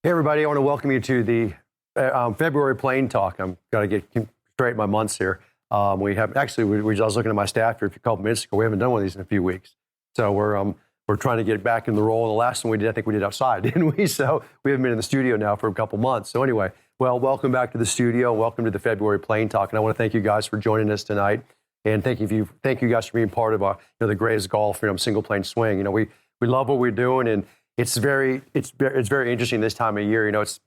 Hey everybody, I want to welcome you to the February plane talk. I'm going to get straight in my months here. We have actually, I was looking at my staff here a couple minutes ago. We haven't done one of these in a few weeks, so we're trying to get back in the role. The last one we did, I think we did outside, didn't we? So we haven't been in the studio now for a couple months. So anyway, well, welcome back to the studio. Welcome to the February plane talk, and I want to thank you guys for joining us tonight, and thank you guys for being part of the greatest golf single plane swing. We love what we're doing, and it's very interesting this time of year. It's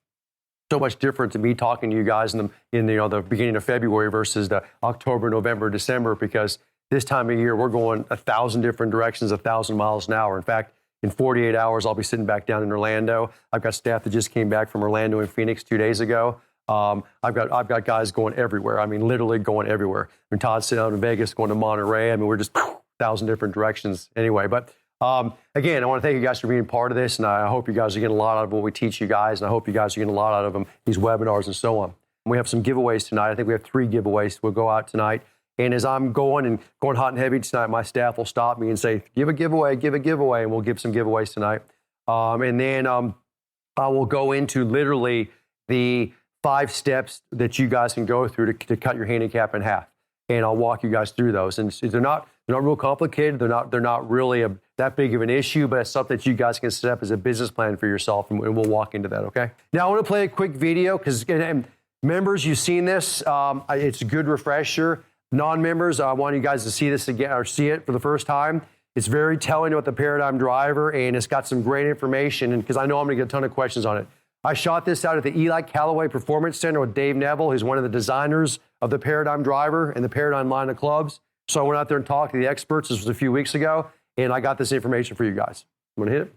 so much different to me talking to you guys in the beginning of February versus the October, November, December, because this time of year we're going 1,000 different directions, 1,000 miles an hour. In fact, in 48 hours I'll be sitting back down in Orlando. I've got staff that just came back from Orlando and Phoenix 2 days ago. I've got guys going everywhere. I mean, literally going everywhere. Todd's sitting out in Vegas, going to Monterey. I mean, we're just 1,000 different directions anyway. But again, I want to thank you guys for being part of this, and I hope you guys are getting a lot out of what we teach you guys, and I hope you guys are getting a lot out of them, these webinars and so on. We have some giveaways tonight. I think we have 3 giveaways. We'll go out tonight, and as I'm going hot and heavy tonight, my staff will stop me and say, give a giveaway, and we'll give some giveaways tonight. And then I will go into literally the 5 steps that you guys can go through to cut your handicap in half, and I'll walk you guys through those. And they're not real complicated. They're not really that big of an issue, but it's something that you guys can set up as a business plan for yourself, and we'll walk into that, okay? Now, I want to play a quick video because, members, you've seen this. It's a good refresher. Non-members, I want you guys to see this again or see it for the first time. It's very telling about the Paradigm driver, and it's got some great information, and because I know I'm going to get a ton of questions on it. I shot this out at the Eli Callaway Performance Center with Dave Neville, who's one of the designers of the Paradigm driver and the Paradigm line of clubs. So I went out there and talked to the experts. This was a few weeks ago, and I got this information for you guys. I'm going to hit it.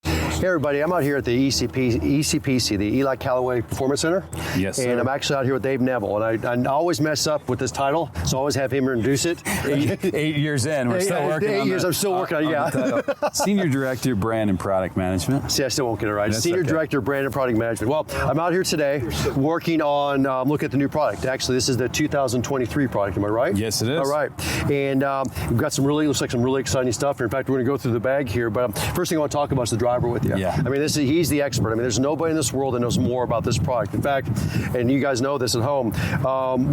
Hey everybody, I'm out here at the ECPC, the Eli Callaway Performance Center. Yes, sir. And I'm actually out here with Dave Neville, and I always mess up with this title, so I always have him introduce it. 8 years in, we're still working on 8 years, I'm still working on it, yeah. Senior Director, Brand and Product Management. See, I still won't get it right. That's Senior okay. Director, Brand and Product Management. Well, I'm out here today working on looking at the new product. Actually, this is the 2023 product, am I right? Yes, it is. All right. And we've got looks like some really exciting stuff here. In fact, we're going to go through the bag here, but first thing I want to talk about is the driver with you. Yeah. I mean, he's the expert. I mean, there's nobody in this world that knows more about this product. In fact, and you guys know this at home,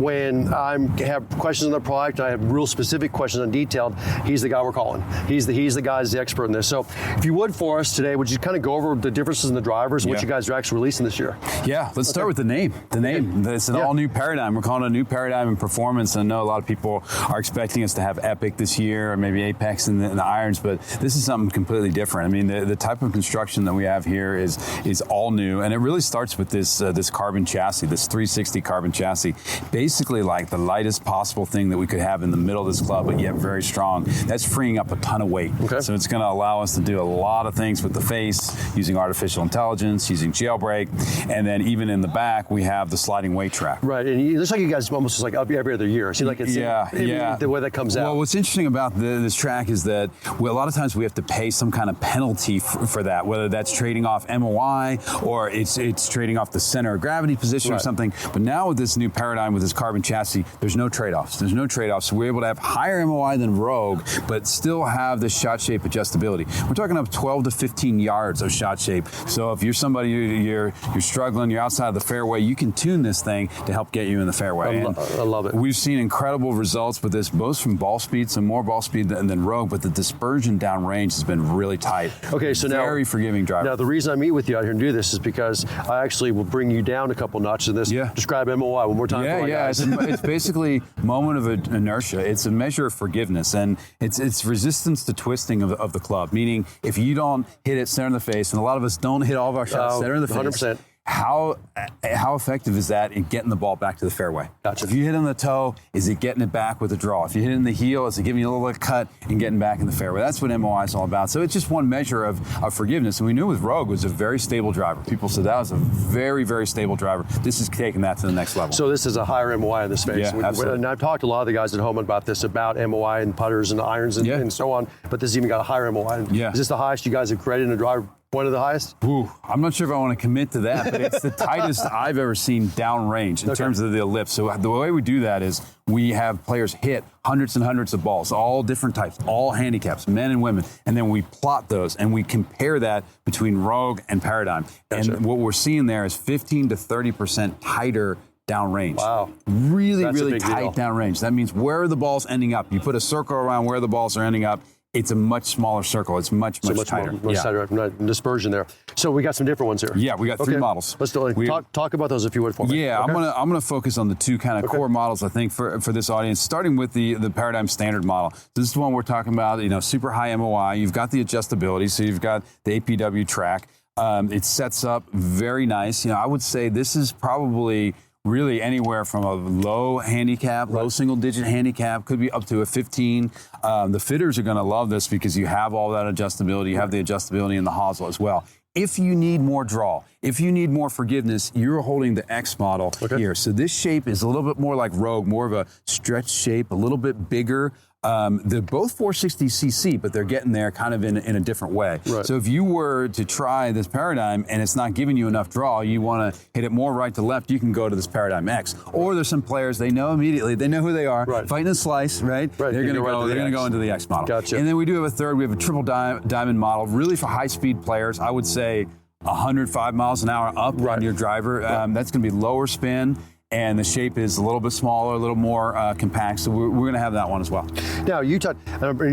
when I have questions on the product, I have real specific questions on detailed, he's the guy we're calling. He's the guy who's the expert in this. So if you would for us today, would you kind of go over the differences in the drivers and what you guys are actually releasing this year? Yeah, let's start with the name. The name. It's an all-new paradigm. We're calling it a new paradigm in performance. I know a lot of people are expecting us to have Epic this year or maybe Apex in the irons, but this is something completely different. I mean, the type of construction that we have here is all new, and it really starts with this carbon chassis, this 360 carbon chassis, basically like the lightest possible thing that we could have in the middle of this club, but yet very strong. That's freeing up a ton of weight. Okay. So it's going to allow us to do a lot of things with the face, using artificial intelligence, using jailbreak, and then even in the back we have the sliding weight track. Right, and it looks like you guys almost just like up every other year. It seems like it's the way that comes out. Well, what's interesting about this track is that a lot of times we have to pay some kind of penalty for that, whether that's trading off MOI or it's trading off the center of gravity position or something. But now with this new paradigm with this carbon chassis, there's no trade-offs. There's no trade-offs. So we're able to have higher MOI than Rogue, but still have this shot shape adjustability. We're talking up 12 to 15 yards of shot shape. So if you're somebody you're struggling, you're outside of the fairway, you can tune this thing to help get you in the fairway. I love it. We've seen incredible results with this, both from ball speed, some more ball speed than Rogue, but the dispersion downrange has been really tight. Okay, so now very forgiving driver. Now the reason I meet with you out here and do this is because I actually will bring you down a couple notches in this. Yeah. Describe MOI one more time for my guys. It's basically moment of inertia. It's a measure of forgiveness, and it's resistance to twisting of the club, meaning if you don't hit it center in the face, and a lot of us don't hit all of our shots center in the face. 100%. How effective is that in getting the ball back to the fairway? Gotcha. If you hit it in the toe, is it getting it back with a draw? If you hit it in the heel, is it giving you a little bit of cut and getting back in the fairway? That's what MOI is all about. So it's just one measure of forgiveness. And we knew with Rogue was a very stable driver. People said that was a very, very stable driver. This is taking that to the next level. So this is a higher MOI in this space. Yeah, absolutely. And I've talked to a lot of the guys at home about this, about MOI and putters and irons and so on, but this has even got a higher MOI. Is this the highest you guys have created in a driver? One of the highest? Ooh, I'm not sure if I want to commit to that, but it's the tightest I've ever seen downrange in terms of the ellipse. So the way we do that is we have players hit hundreds and hundreds of balls, all different types, all handicaps, men and women, and then we plot those and we compare that between Rogue and Paradigm. Gotcha. And what we're seeing there is 15 to 30% tighter downrange. Wow. Really, That's a really big tight deal. downrange. That means where are the balls ending up? You put a circle around where the balls are ending up. It's a much smaller circle. It's much tighter. Much tighter. Not dispersion there. So we got some different ones here. Yeah, we got three models. Let's talk about those if you would for me. Yeah, Okay. I'm gonna focus on the two kind of core models I think for this audience, starting with the Paradigm Standard model. This is the one we're talking about. Super high MOI. You've got the adjustability, so you've got the APW track. It sets up very nice. I would say this is probably really anywhere from a low handicap, low single-digit handicap, could be up to a 15. The fitters are going to love this because you have all that adjustability. You have the adjustability in the hosel as well. If you need more draw, if you need more forgiveness, you're holding the X model here. So this shape is a little bit more like Rogue, more of a stretched shape, a little bit bigger. They're both 460cc, but they're getting there kind of in a different way. Right. So if you were to try this Paradigm and it's not giving you enough draw, you want to hit it more right to left, you can go to this Paradigm X. Or there's some players, they know immediately, they know who they are, fighting a slice, right? They're going to go into the X model. Gotcha. And then we do have a third, we have a triple diamond model, really for high-speed players. I would say 105 miles an hour up on your driver. That's going to be lower spin. And the shape is a little bit smaller, a little more compact, so we're going to have that one as well. Now, you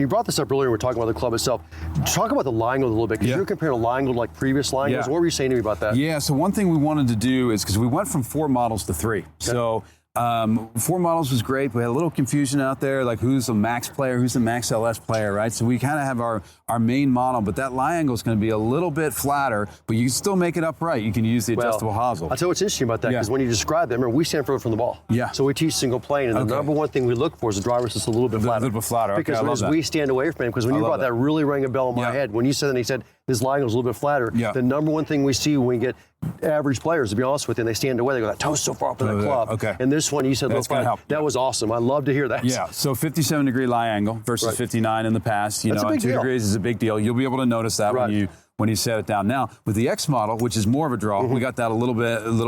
brought this up earlier, we're talking about the club itself. Talk about the line angle a little bit, because you're comparing a line angle to like previous line angles. What were you saying to me about that? Yeah, so one thing we wanted to do is, because we went from 4 models to 3. Okay. So 4 models was great. We had a little confusion out there, like who's a max player, who's the max LS player, right? So we kind of have our main model, but that line angle is going to be a little bit flatter, but you can still make it upright. You can use the adjustable hosel. I'll tell you what's interesting about that, because when you describe that, remember, we stand further from the ball. Yeah. So we teach single plane, and the number one thing we look for is the driver's just a little bit flatter. A little bit flatter, okay, because I love that. we stand away from it, because when you brought that really rang a bell in my head. When you said that, and he said, this line angle is a little bit flatter. Yeah. The number one thing we see when we get average players, to be honest with you, and they stand away, they go, that toe's so far up in the club. Okay. And this one, you said, that's going to help. That was awesome. I love to hear that. Yeah, so 57-degree lie angle versus 59 in the past. That's a big 2 deal. degrees is a big deal. You'll be able to notice that when you set it down. Now, with the X model, which is more of a draw, we got that a little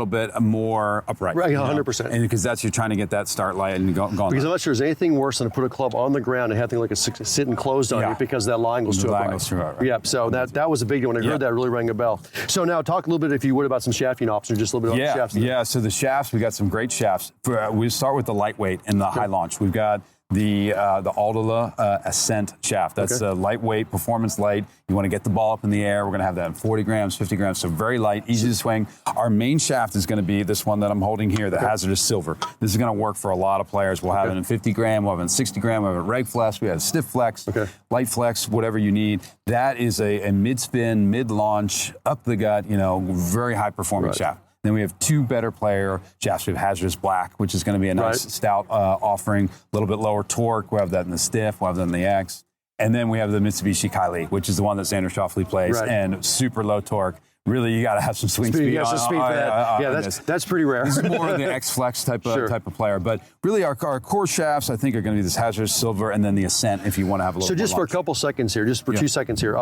bit more upright. Right, 100%. And because that's, you're trying to get that start light and going. Because I'm not sure there's anything worse than to put a club on the ground and have things like a sitting closed on you because that line goes too upright. Yeah, so that was a big deal. When I heard that, really rang a bell. So now talk a little bit, if you would, about some shafting options, just a little bit about the shafts. Yeah, so the shafts, we got some great shafts. We start with the lightweight and the high launch. We've got the Aldala Ascent shaft. That's a lightweight, performance light. You want to get the ball up in the air. We're going to have that in 40 grams, 50 grams, so very light, easy to swing. Our main shaft is going to be this one that I'm holding here, the Hazardous Silver. This is going to work for a lot of players. We'll have it in 50 gram, we'll have it in 60 gram, we'll have it reg flex, we have stiff flex, light flex, whatever you need. That is a mid-spin, mid-launch, up the gut, very high performance shaft. Then we have 2 better player shafts. We have Hazardous Black, which is going to be a nice stout offering, a little bit lower torque. We'll have that in the stiff, we'll have that in the X. And then we have the Mitsubishi Kylie, which is the one that Xander Schauffele plays, and super low torque. Really, you got to have some swing speed. You got some speed for that. That's pretty rare. This is more of the X-Flex type of player. But really, our core shafts, I think, are going to be this Hazardous Silver and then the Ascent if you want to have a little So just for a couple seconds here, just for 2 seconds here,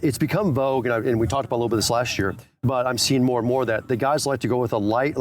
it's become vogue, and we talked about a little bit of this last year, but I'm seeing more and more that the guys like to go with a light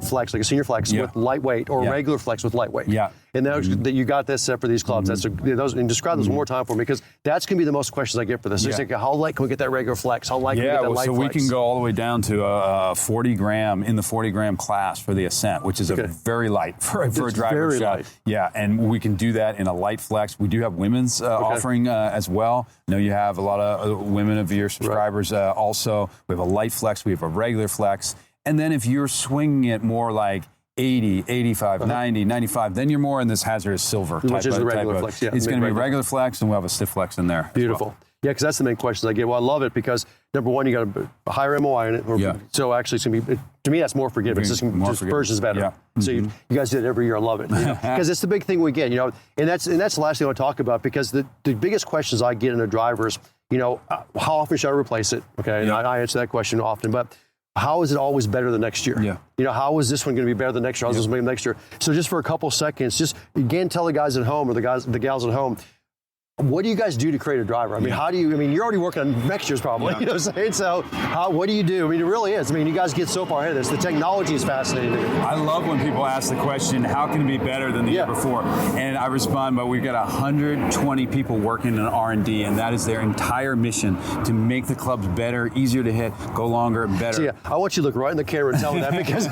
flex, like a senior flex with lightweight, or regular flex with lightweight. Yeah. And that you got this set for these clubs. That's and describe those one more time for me, because that's going to be the most questions I get for this. It's like, how light can we get that regular flex? How light can we get that light flex? So we can go all the way down to a 40 gram in the 40 gram class for the Ascent, which is a very light for a driver shot. Yeah, and we can do that in a light flex. We do have women's offering as well. I know you have a lot of women of your subscribers also. We have a light flex, we have a regular flex. And then if you're swinging it more like 80, 85, 90, 95, then you're more in this Hazardous Silver type. Which is the regular flex, It's going to be regular flex, and we'll have a stiff flex in there. Beautiful. Yeah, because that's the main questions I get. Well, I love it because, number one, you got a higher MOI in it. So actually, it's going to be, to me, that's more forgiving. It's just version's better. Yeah. So you guys do it every year. I love it. Because it's the big thing we get, and that's the last thing I want to talk about, because the biggest questions I get in a driver is, how often should I replace it? Okay, and I answer that question often, but how is it always better the next year? Yeah. How is this one going to be better the next year? How is this one going to be next year? So just for a couple seconds, just again, tell the guys at home, or the gals at home, What do you guys do to create a driver? I mean, how do you, I mean, you're already working on next year's probably, you know what I'm saying? So what do you do? I mean, it really is. I mean, you guys get so far ahead of this. The technology is fascinating to me. I love when people ask the question, how can it be better than the year before? And I respond, but we've got 120 people working in R&D, and that is their entire mission, to make the clubs better, easier to hit, go longer, and better. So, yeah, I want you to look right in the camera and tell me that because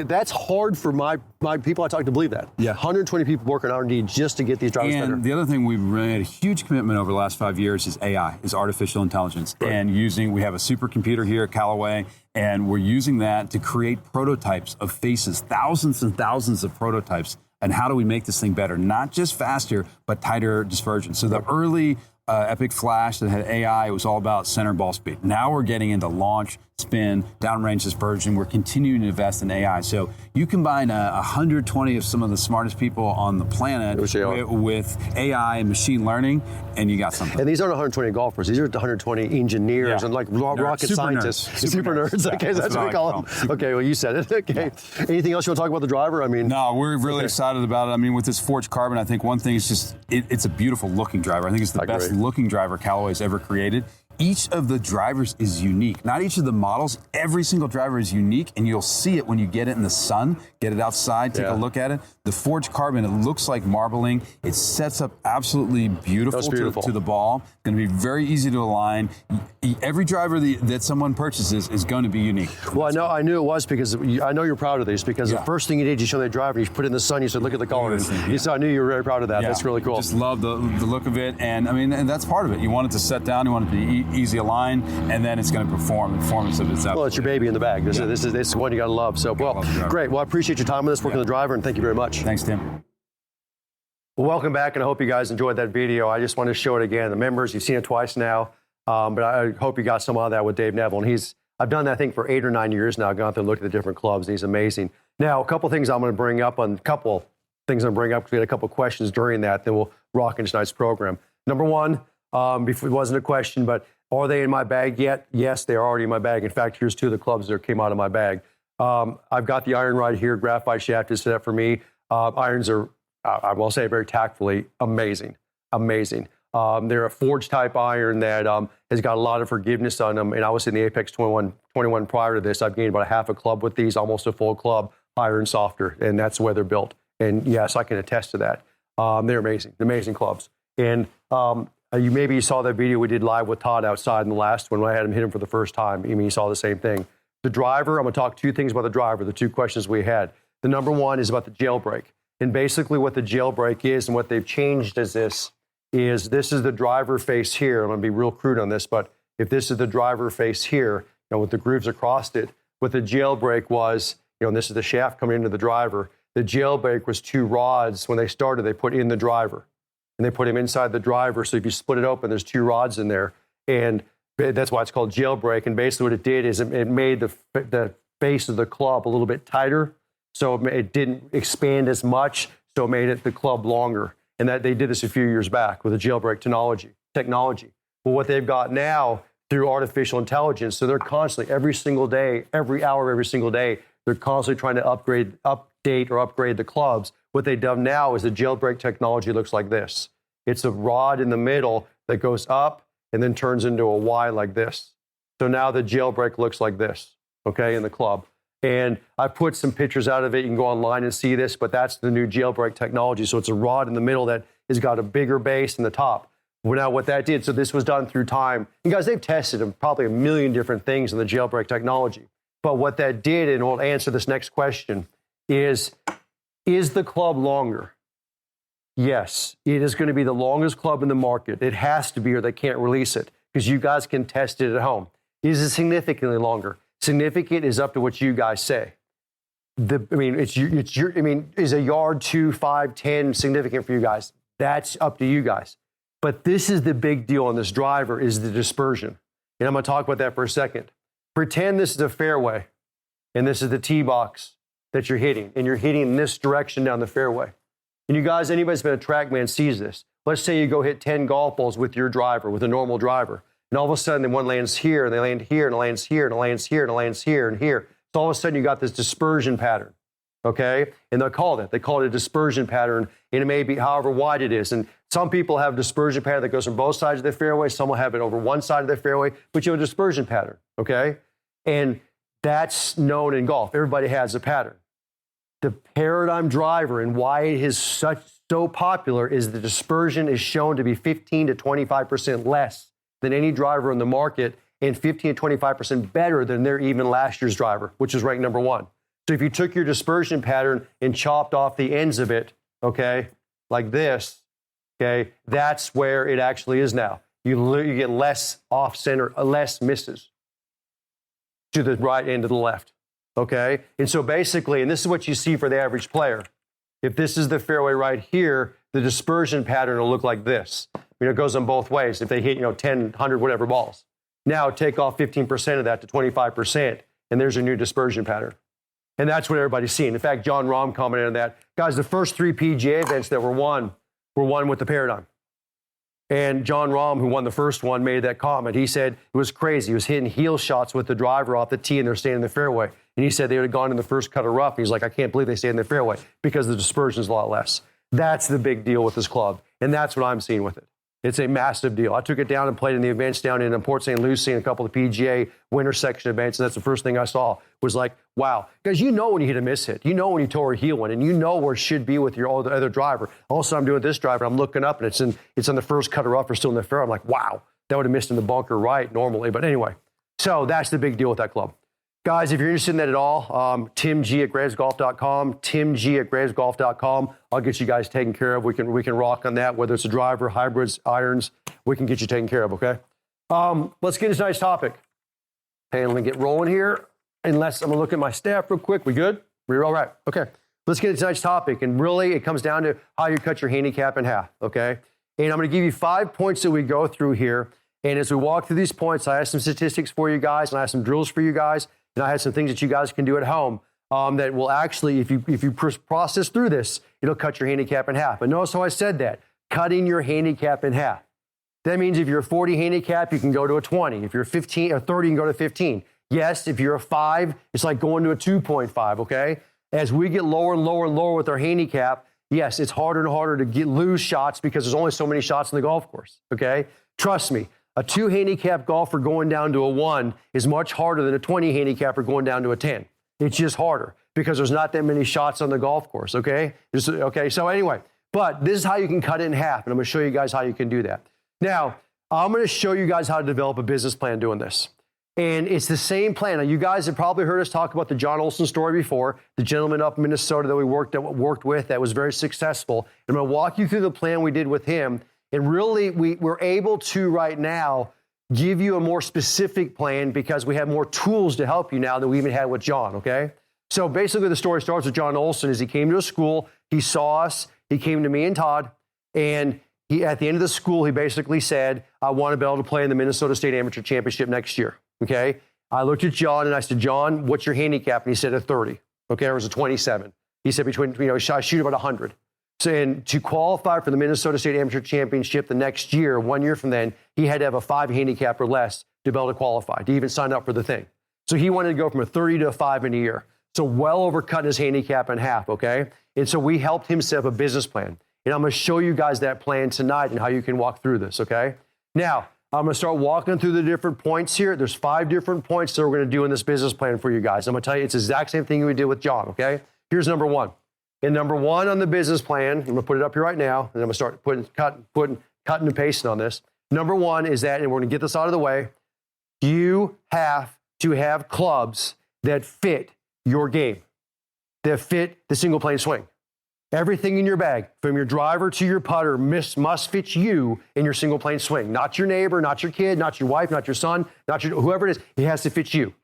that's hard for my people I talk to believe that. Yeah. 120 people working on R&D just to get these drivers better. And the other thing we've really had a huge commitment over the last 5 years is AI, is artificial intelligence. Right. And we have a supercomputer here at Callaway, and we're using that to create prototypes of faces, thousands and thousands of prototypes. And how do we make this thing better? Not just faster, but tighter dispersion. So the early Epic Flash that had AI, it was all about center ball speed. Now we're getting into launch, spin, downrange dispersion. We're continuing to invest in AI. So you combine 120 of some of the smartest people on the planet with AI and machine learning, and you got something. And these aren't 120 golfers. These are 120 engineers and like rocket scientists. Super nerds. Yeah, okay, that's what we call them. Okay, well, you said it. Okay. Yeah. Anything else you want to talk about the driver? I mean, no, we're really excited about it. I mean, with this forged carbon, I think one thing is just, it's a beautiful looking driver. I think it's the best looking driver Callaway's ever created. Each of the drivers is unique. Not each of the models, every single driver is unique, and you'll see it when you get it in the sun, get it outside, take a look at it. The forged carbon, it looks like marbling. It sets up absolutely beautiful. To the ball. It's going to be very easy to align. Every driver that someone purchases is going to be unique. Well, I knew it was because I know you're proud of these, because the first thing you did, you showed that driver, you put it in the sun, you said, look at the color. So I knew you were very proud of that. That's really cool. Just love the look of it, and I mean, and that's part of it. You want it to set down, you want it to be easy align, and then it's going to perform. Performance of itself. Well, it's your baby in the bag. This is one you got to love. So, well, great. Well, I appreciate your time with us, working the driver, and thank you very much. Thanks, Tim. Well, welcome back, and I hope you guys enjoyed that video. I just want to show it again. The members, you've seen it twice now, but I hope you got some of that with Dave Neville. And I've done that, I think, for 8 or 9 years now. I've gone through and looked at the different clubs, and he's amazing. Now, a couple things I'm going to bring up, because we had a couple questions during that, then we'll rock into tonight's program. Number one, before it wasn't a question, but are they in my bag yet? Yes, they are already in my bag. In fact, here's 2 of the clubs that came out of my bag. I've got the iron right here. Graphite shaft is set up for me. Irons are, I will say very tactfully, amazing. They're a forged type iron that has got a lot of forgiveness on them. And I was in the Apex 21 prior to this. I've gained about a half a club with these, almost a full club, higher and softer. And that's the way they're built. And yes, I can attest to that. They're amazing clubs. And you saw that video we did live with Todd outside in the last one when I had him hit him for the first time. I mean, you saw the same thing. The driver, I'm going to talk 2 things about the driver, the 2 questions we had. The number one is about the jailbreak. And basically what the jailbreak is and what they've changed is this is the driver face here. I'm going to be real crude on this, but if this is the driver face here, with the grooves across it, what the jailbreak was, and this is the shaft coming into the driver, the jailbreak was 2 rods. When they started, they put in the driver. And they put him inside the driver. So if you split it open, there's 2 rods in there. And that's why it's called jailbreak. And basically what it did is it made the face of the club a little bit tighter. So it didn't expand as much. So it made the club longer. And that they did this a few years back with the jailbreak technology. Well, what they've got now through artificial intelligence, so they're constantly, every single day, every hour, every single day, they're constantly trying to upgrade the clubs. What they've done now is the jailbreak technology looks like this. It's a rod in the middle that goes up and then turns into a Y like this. So now the jailbreak looks like this, okay, in the club. And I put some pictures out of it. You can go online and see this, but that's the new jailbreak technology. So it's a rod in the middle that has got a bigger base in the top. Well, now what that did, so this was done through time. And guys, they've tested probably 1 million different things in the jailbreak technology. But what that did, and we'll answer this next question, is the club longer? Yes, it is going to be the longest club in the market. It has to be, or they can't release it, because you guys can test it at home. Is it significantly longer? Significant is up to what you guys say. Is a yard, 2, 5, 10 significant for you guys? That's up to you guys. But this is the big deal on this driver, is the dispersion. And I'm going to talk about that for a second. Pretend this is a fairway, and this is the tee box that you're hitting, and you're hitting in this direction down the fairway. And you guys, anybody's been a TrackMan sees this. Let's say you go hit 10 golf balls with your driver, with a normal driver, and all of a sudden, one lands here, and they land here, and it lands here, and it lands here, and it lands here, and here. So all of a sudden, you got this dispersion pattern, okay? And they call it a dispersion pattern, and it may be however wide it is. And Some people have a dispersion pattern that goes from both sides of the fairway. Some will have it over one side of the fairway, but you have a dispersion pattern, okay? And that's known in golf. Everybody has a pattern. The paradigm driver and why it is so popular is the dispersion is shown to be 15 to 25% less than any driver in the market and 15 to 25% better than their even last year's driver, which is ranked number 1. So if you took your dispersion pattern and chopped off the ends of it, okay, like this, okay, that's where it actually is now. You get less off center, less misses to the right and to the left, okay? And so basically, and this is what you see for the average player. If this is the fairway right here, the dispersion pattern will look like this. It goes on both ways. If they hit, 10, 100, whatever balls. Now take off 15% of that to 25%, and there's a new dispersion pattern. And that's what everybody's seeing. In fact, John Rahm commented on that. Guys, the first 3 PGA events that were won with the paradigm. And John Rahm, who won the first one, made that comment. He said it was crazy. He was hitting heel shots with the driver off the tee, and they're staying in the fairway. And he said they would have gone in the first cut of rough. And he's like, I can't believe they stayed in the fairway because the dispersion is a lot less. That's the big deal with this club. And that's what I'm seeing with it. It's a massive deal. I took it down and played in the events down in Port St. Lucie and a couple of PGA winter section events. And that's the first thing I saw was like, wow. Because you know when you hit a miss hit. You know when you tore a heel one. And you know where it should be with your other driver. Also, I'm doing this driver. I'm looking up and it's on the first cut of rough or still in the fairway. I'm like, wow, that would have missed in the bunker right normally. But anyway, so that's the big deal with that club. Guys, if you're interested in that at all, Tim G at gravesgolf.com, Tim G at gravesgolf.com. I'll get you guys taken care of. We can rock on that, whether it's a driver, hybrids, irons, we can get you taken care of, okay? Let's get into tonight's topic. Okay, let me get rolling here. Unless I'm going to look at my staff real quick. We good? We're all right. Okay. Let's get into tonight's topic. And really, it comes down to how you cut your handicap in half, okay? And I'm going to give you 5 points that we go through here. And as we walk through these points, I have some statistics for you guys, and I have some drills for you guys. And I have some things that you guys can do at home that will actually, if you process through this, it'll cut your handicap in half. But notice how I said that, cutting your handicap in half. That means if you're a 40 handicap, you can go to a 20. If you're 15 or 30, you can go to 15. Yes, if you're a 5, it's like going to a 2.5, okay? As we get lower and lower and lower with our handicap, yes, it's harder and harder to lose shots because there's only so many shots in the golf course, okay? Trust me. A 2 handicap golfer going down to a 1 is much harder than a 20 handicapper going down to a 10. It's just harder because there's not that many shots on the golf course, okay? So anyway, but this is how you can cut it in half, and I'm going to show you guys how you can do that. Now, I'm going to show you guys how to develop a business plan doing this. And it's the same plan. Now, you guys have probably heard us talk about the John Olson story before, the gentleman up in Minnesota that we worked with that was very successful. I'm going to walk you through the plan we did with him. And really, we're able to right now give you a more specific plan because we have more tools to help you now than we even had with John, okay? So basically, the story starts with John Olson as he came to a school. He saw us. He came to me and Todd. And at the end of the school, he basically said, I want to be able to play in the Minnesota State Amateur Championship next year, okay? I looked at John and I said, John, what's your handicap? And he said a 30, okay? It was a 27. He said I shoot about 100. So, and to qualify for the Minnesota State Amateur Championship the next year, 1 year from then, he had to have a 5 handicap or less to be able to qualify, to even sign up for the thing. So he wanted to go from a 30 to a 5 in a year. So well over cutting his handicap in half, okay? And so we helped him set up a business plan. And I'm going to show you guys that plan tonight and how you can walk through this, okay? Now, I'm going to start walking through the different points here. There's 5 different points that we're going to do in this business plan for you guys. I'm going to tell you it's the exact same thing we did with John, okay? Here's number 1. And number 1 on the business plan, I'm going to put it up here right now, and I'm going to start cutting and pasting on this. Number 1 is that, and we're going to get this out of the way, you have to have clubs that fit your game, that fit the single plane swing. Everything in your bag, from your driver to your putter, must fit you in your single plane swing. Not your neighbor, not your kid, not your wife, not your son, not your whoever it is. It has to fit you.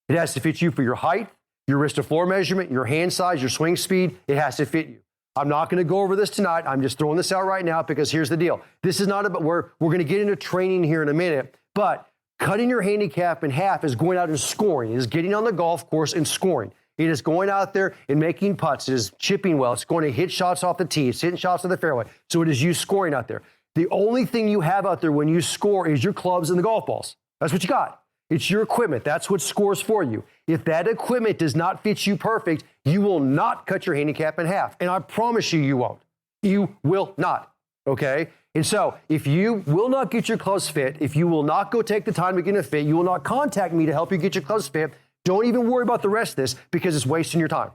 It has to fit you for your height, your wrist to floor measurement, your hand size, your swing speed. It has to fit you. I'm not going to go over this tonight. I'm just throwing this out right now because here's the deal. This is not about, we're going to get into training here in a minute, but cutting your handicap in half is going out and scoring. It is getting on the golf course and scoring. It is going out there and making putts. It is chipping well. It's going to hit shots off the tee. It's hitting shots on the fairway. So it is you scoring out there. The only thing you have out there when you score is your clubs and the golf balls. That's what you got. It's your equipment. That's what scores for you. If that equipment does not fit you perfect, you will not cut your handicap in half. And I promise you, you won't. You will not. okay? And so if you will not get your clubs fit, if you will not go take the time to get it fit, you will not contact me to help you get your clubs fit, don't even worry about the rest of this because it's wasting your time.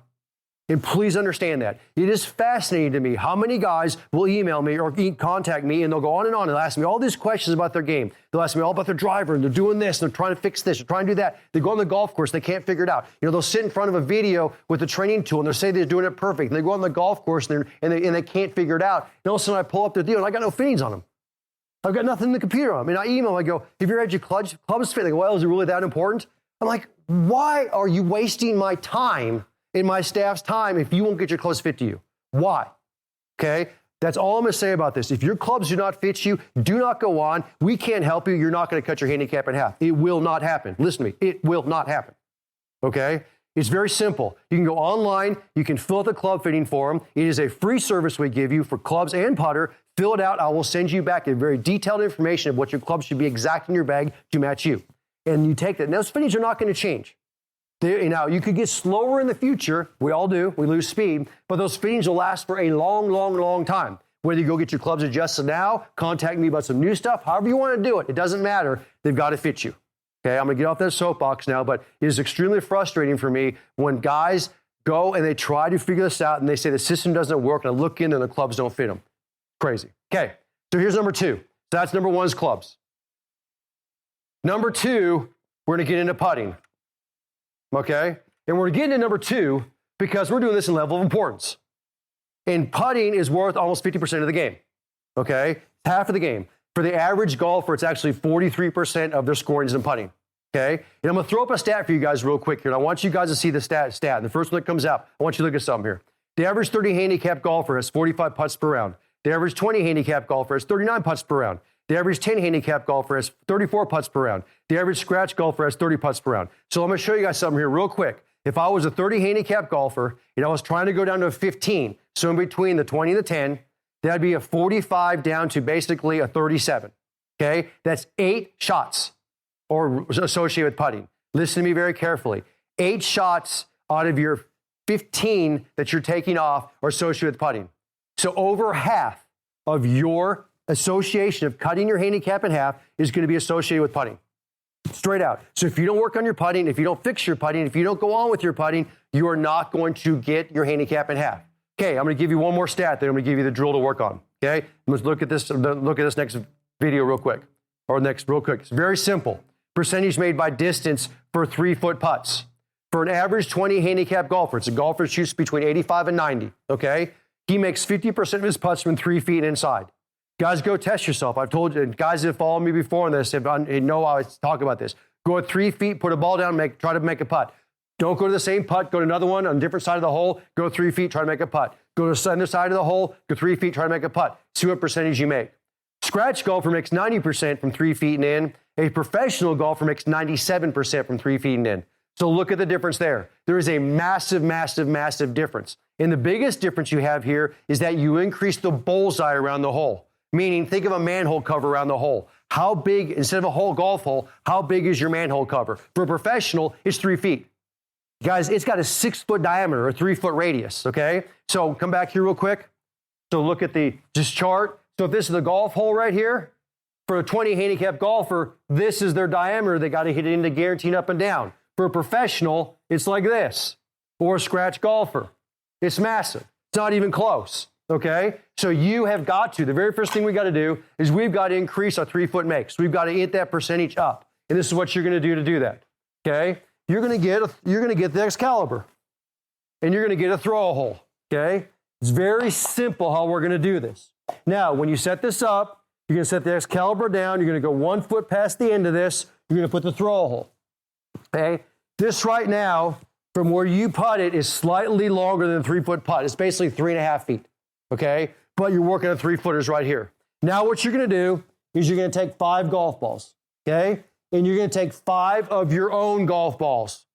And please understand that. It is fascinating to me how many guys will email me or contact me and they'll go on and on and ask me all these questions about their game. They'll ask me all about their driver and they're doing this and they're trying to fix this, they're trying to do that. They go on the golf course, they can't figure it out. They'll sit in front of a video with a training tool and they'll say they're doing it perfect. And they go on the golf course and they can't figure it out. And all of a sudden I pull up their deal and I got no fittings on them. I've got nothing in the computer on them. And I email them, I go, have you had your clubs fit? They go, well, is it really that important? I'm like, why are you wasting my time and my staff's time if you won't get your clubs fit to you? Why? Okay? That's all I'm going to say about this. If your clubs do not fit you, do not go on. We can't help you. You're not going to cut your handicap in half. It will not happen. Listen to me. It will not happen. Okay? It's very simple. You can go online. You can fill out the club fitting form. It is a free service we give you for clubs and putter. Fill it out. I will send you back a very detailed information of what your clubs should be exact in your bag to match you. And you take that. And those fittings are not going to change. Now, you could get slower in the future. We all do. We lose speed. But those fittings will last for a long, long, long time. Whether you go get your clubs adjusted now, contact me about some new stuff, however you want to do it. It doesn't matter. They've got to fit you. Okay, I'm going to get off that soapbox now, but it is extremely frustrating for me when guys go and they try to figure this out and they say the system doesn't work and I look in and the clubs don't fit them. Crazy. Okay, so here's number 2. So that's number 1 is clubs. Number 2, we're going to get into putting. Okay? And we're getting to number 2 because we're doing this in level of importance. And putting is worth almost 50% of the game. Okay? Half of the game. For the average golfer, it's actually 43% of their scoring is in putting. Okay? And I'm going to throw up a stat for you guys real quick here. And I want you guys to see the stat. And the first one that comes out, I want you to look at something here. The average 30 handicap golfer has 45 putts per round. The average 20 handicap golfer has 39 putts per round. The average 10 handicap golfer has 34 putts per round. The average scratch golfer has 30 putts per round. So I'm going to show you guys something here real quick. If I was a 30 handicap golfer and I was trying to go down to a 15, so in between the 20 and the 10, that'd be a 45 down to basically a 37. Okay? That's 8 shots or associated with putting. Listen to me very carefully. 8 shots out of your 15 that you're taking off are associated with putting. So over half of your association of cutting your handicap in half is going to be associated with putting. Straight out. So if you don't work on your putting, if you don't fix your putting, if you don't go on with your putting, you are not going to get your handicap in half. Okay, I'm going to give you one more stat, then I'm going to give you the drill to work on. Okay, let's look at this next video real quick. It's very simple. Percentage made by distance for 3-foot putts. For an average 20 handicap golfer, it's a golfer that shoots between 85 and 90. Okay, he makes 50% of his putts from 3 feet inside. Guys, go test yourself. I've told you, guys that have followed me before on this, know I talk about this. Go at 3 feet, put a ball down, try to make a putt. Don't go to the same putt, go to another one on a different side of the hole, go 3 feet, try to make a putt. Go to the other side of the hole, go 3 feet, try to make a putt. See what percentage you make. Scratch golfer makes 90% from 3 feet and in. A professional golfer makes 97% from 3 feet and in. So look at the difference there. There is a massive, massive, massive difference. And the biggest difference you have here is that you increase the bullseye around the hole. Meaning, think of a manhole cover around the hole. How big, instead of a whole golf hole, how big is your manhole cover? For a professional, it's 3 feet. Guys, it's got a 6-foot diameter or 3-foot radius, okay? So come back here real quick. So look at this chart. So if this is the golf hole right here, for a 20 handicap golfer, this is their diameter. They got to hit it into guaranteed up and down. For a professional, it's like this. Or a scratch golfer. It's massive. It's not even close. Okay, so you have got to, the very first thing we got to do is we've got to increase our 3-foot makes. We've got to get that percentage up. And this is what you're going to do that. Okay, you're going to get the Excalibur and you're going to get a throw hole. Okay, it's very simple how we're going to do this. Now, when you set this up, you're going to set the Excalibur down. You're going to go 1 foot past the end of this. You're going to put the throw hole. Okay, this right now, from where you putt it, is slightly longer than a 3-foot putt. It's basically 3.5 feet. Okay, but you're working at 3-footers right here. Now what you're going to do is you're going to take 5 golf balls, okay? And you're going to take 5 of your own golf balls.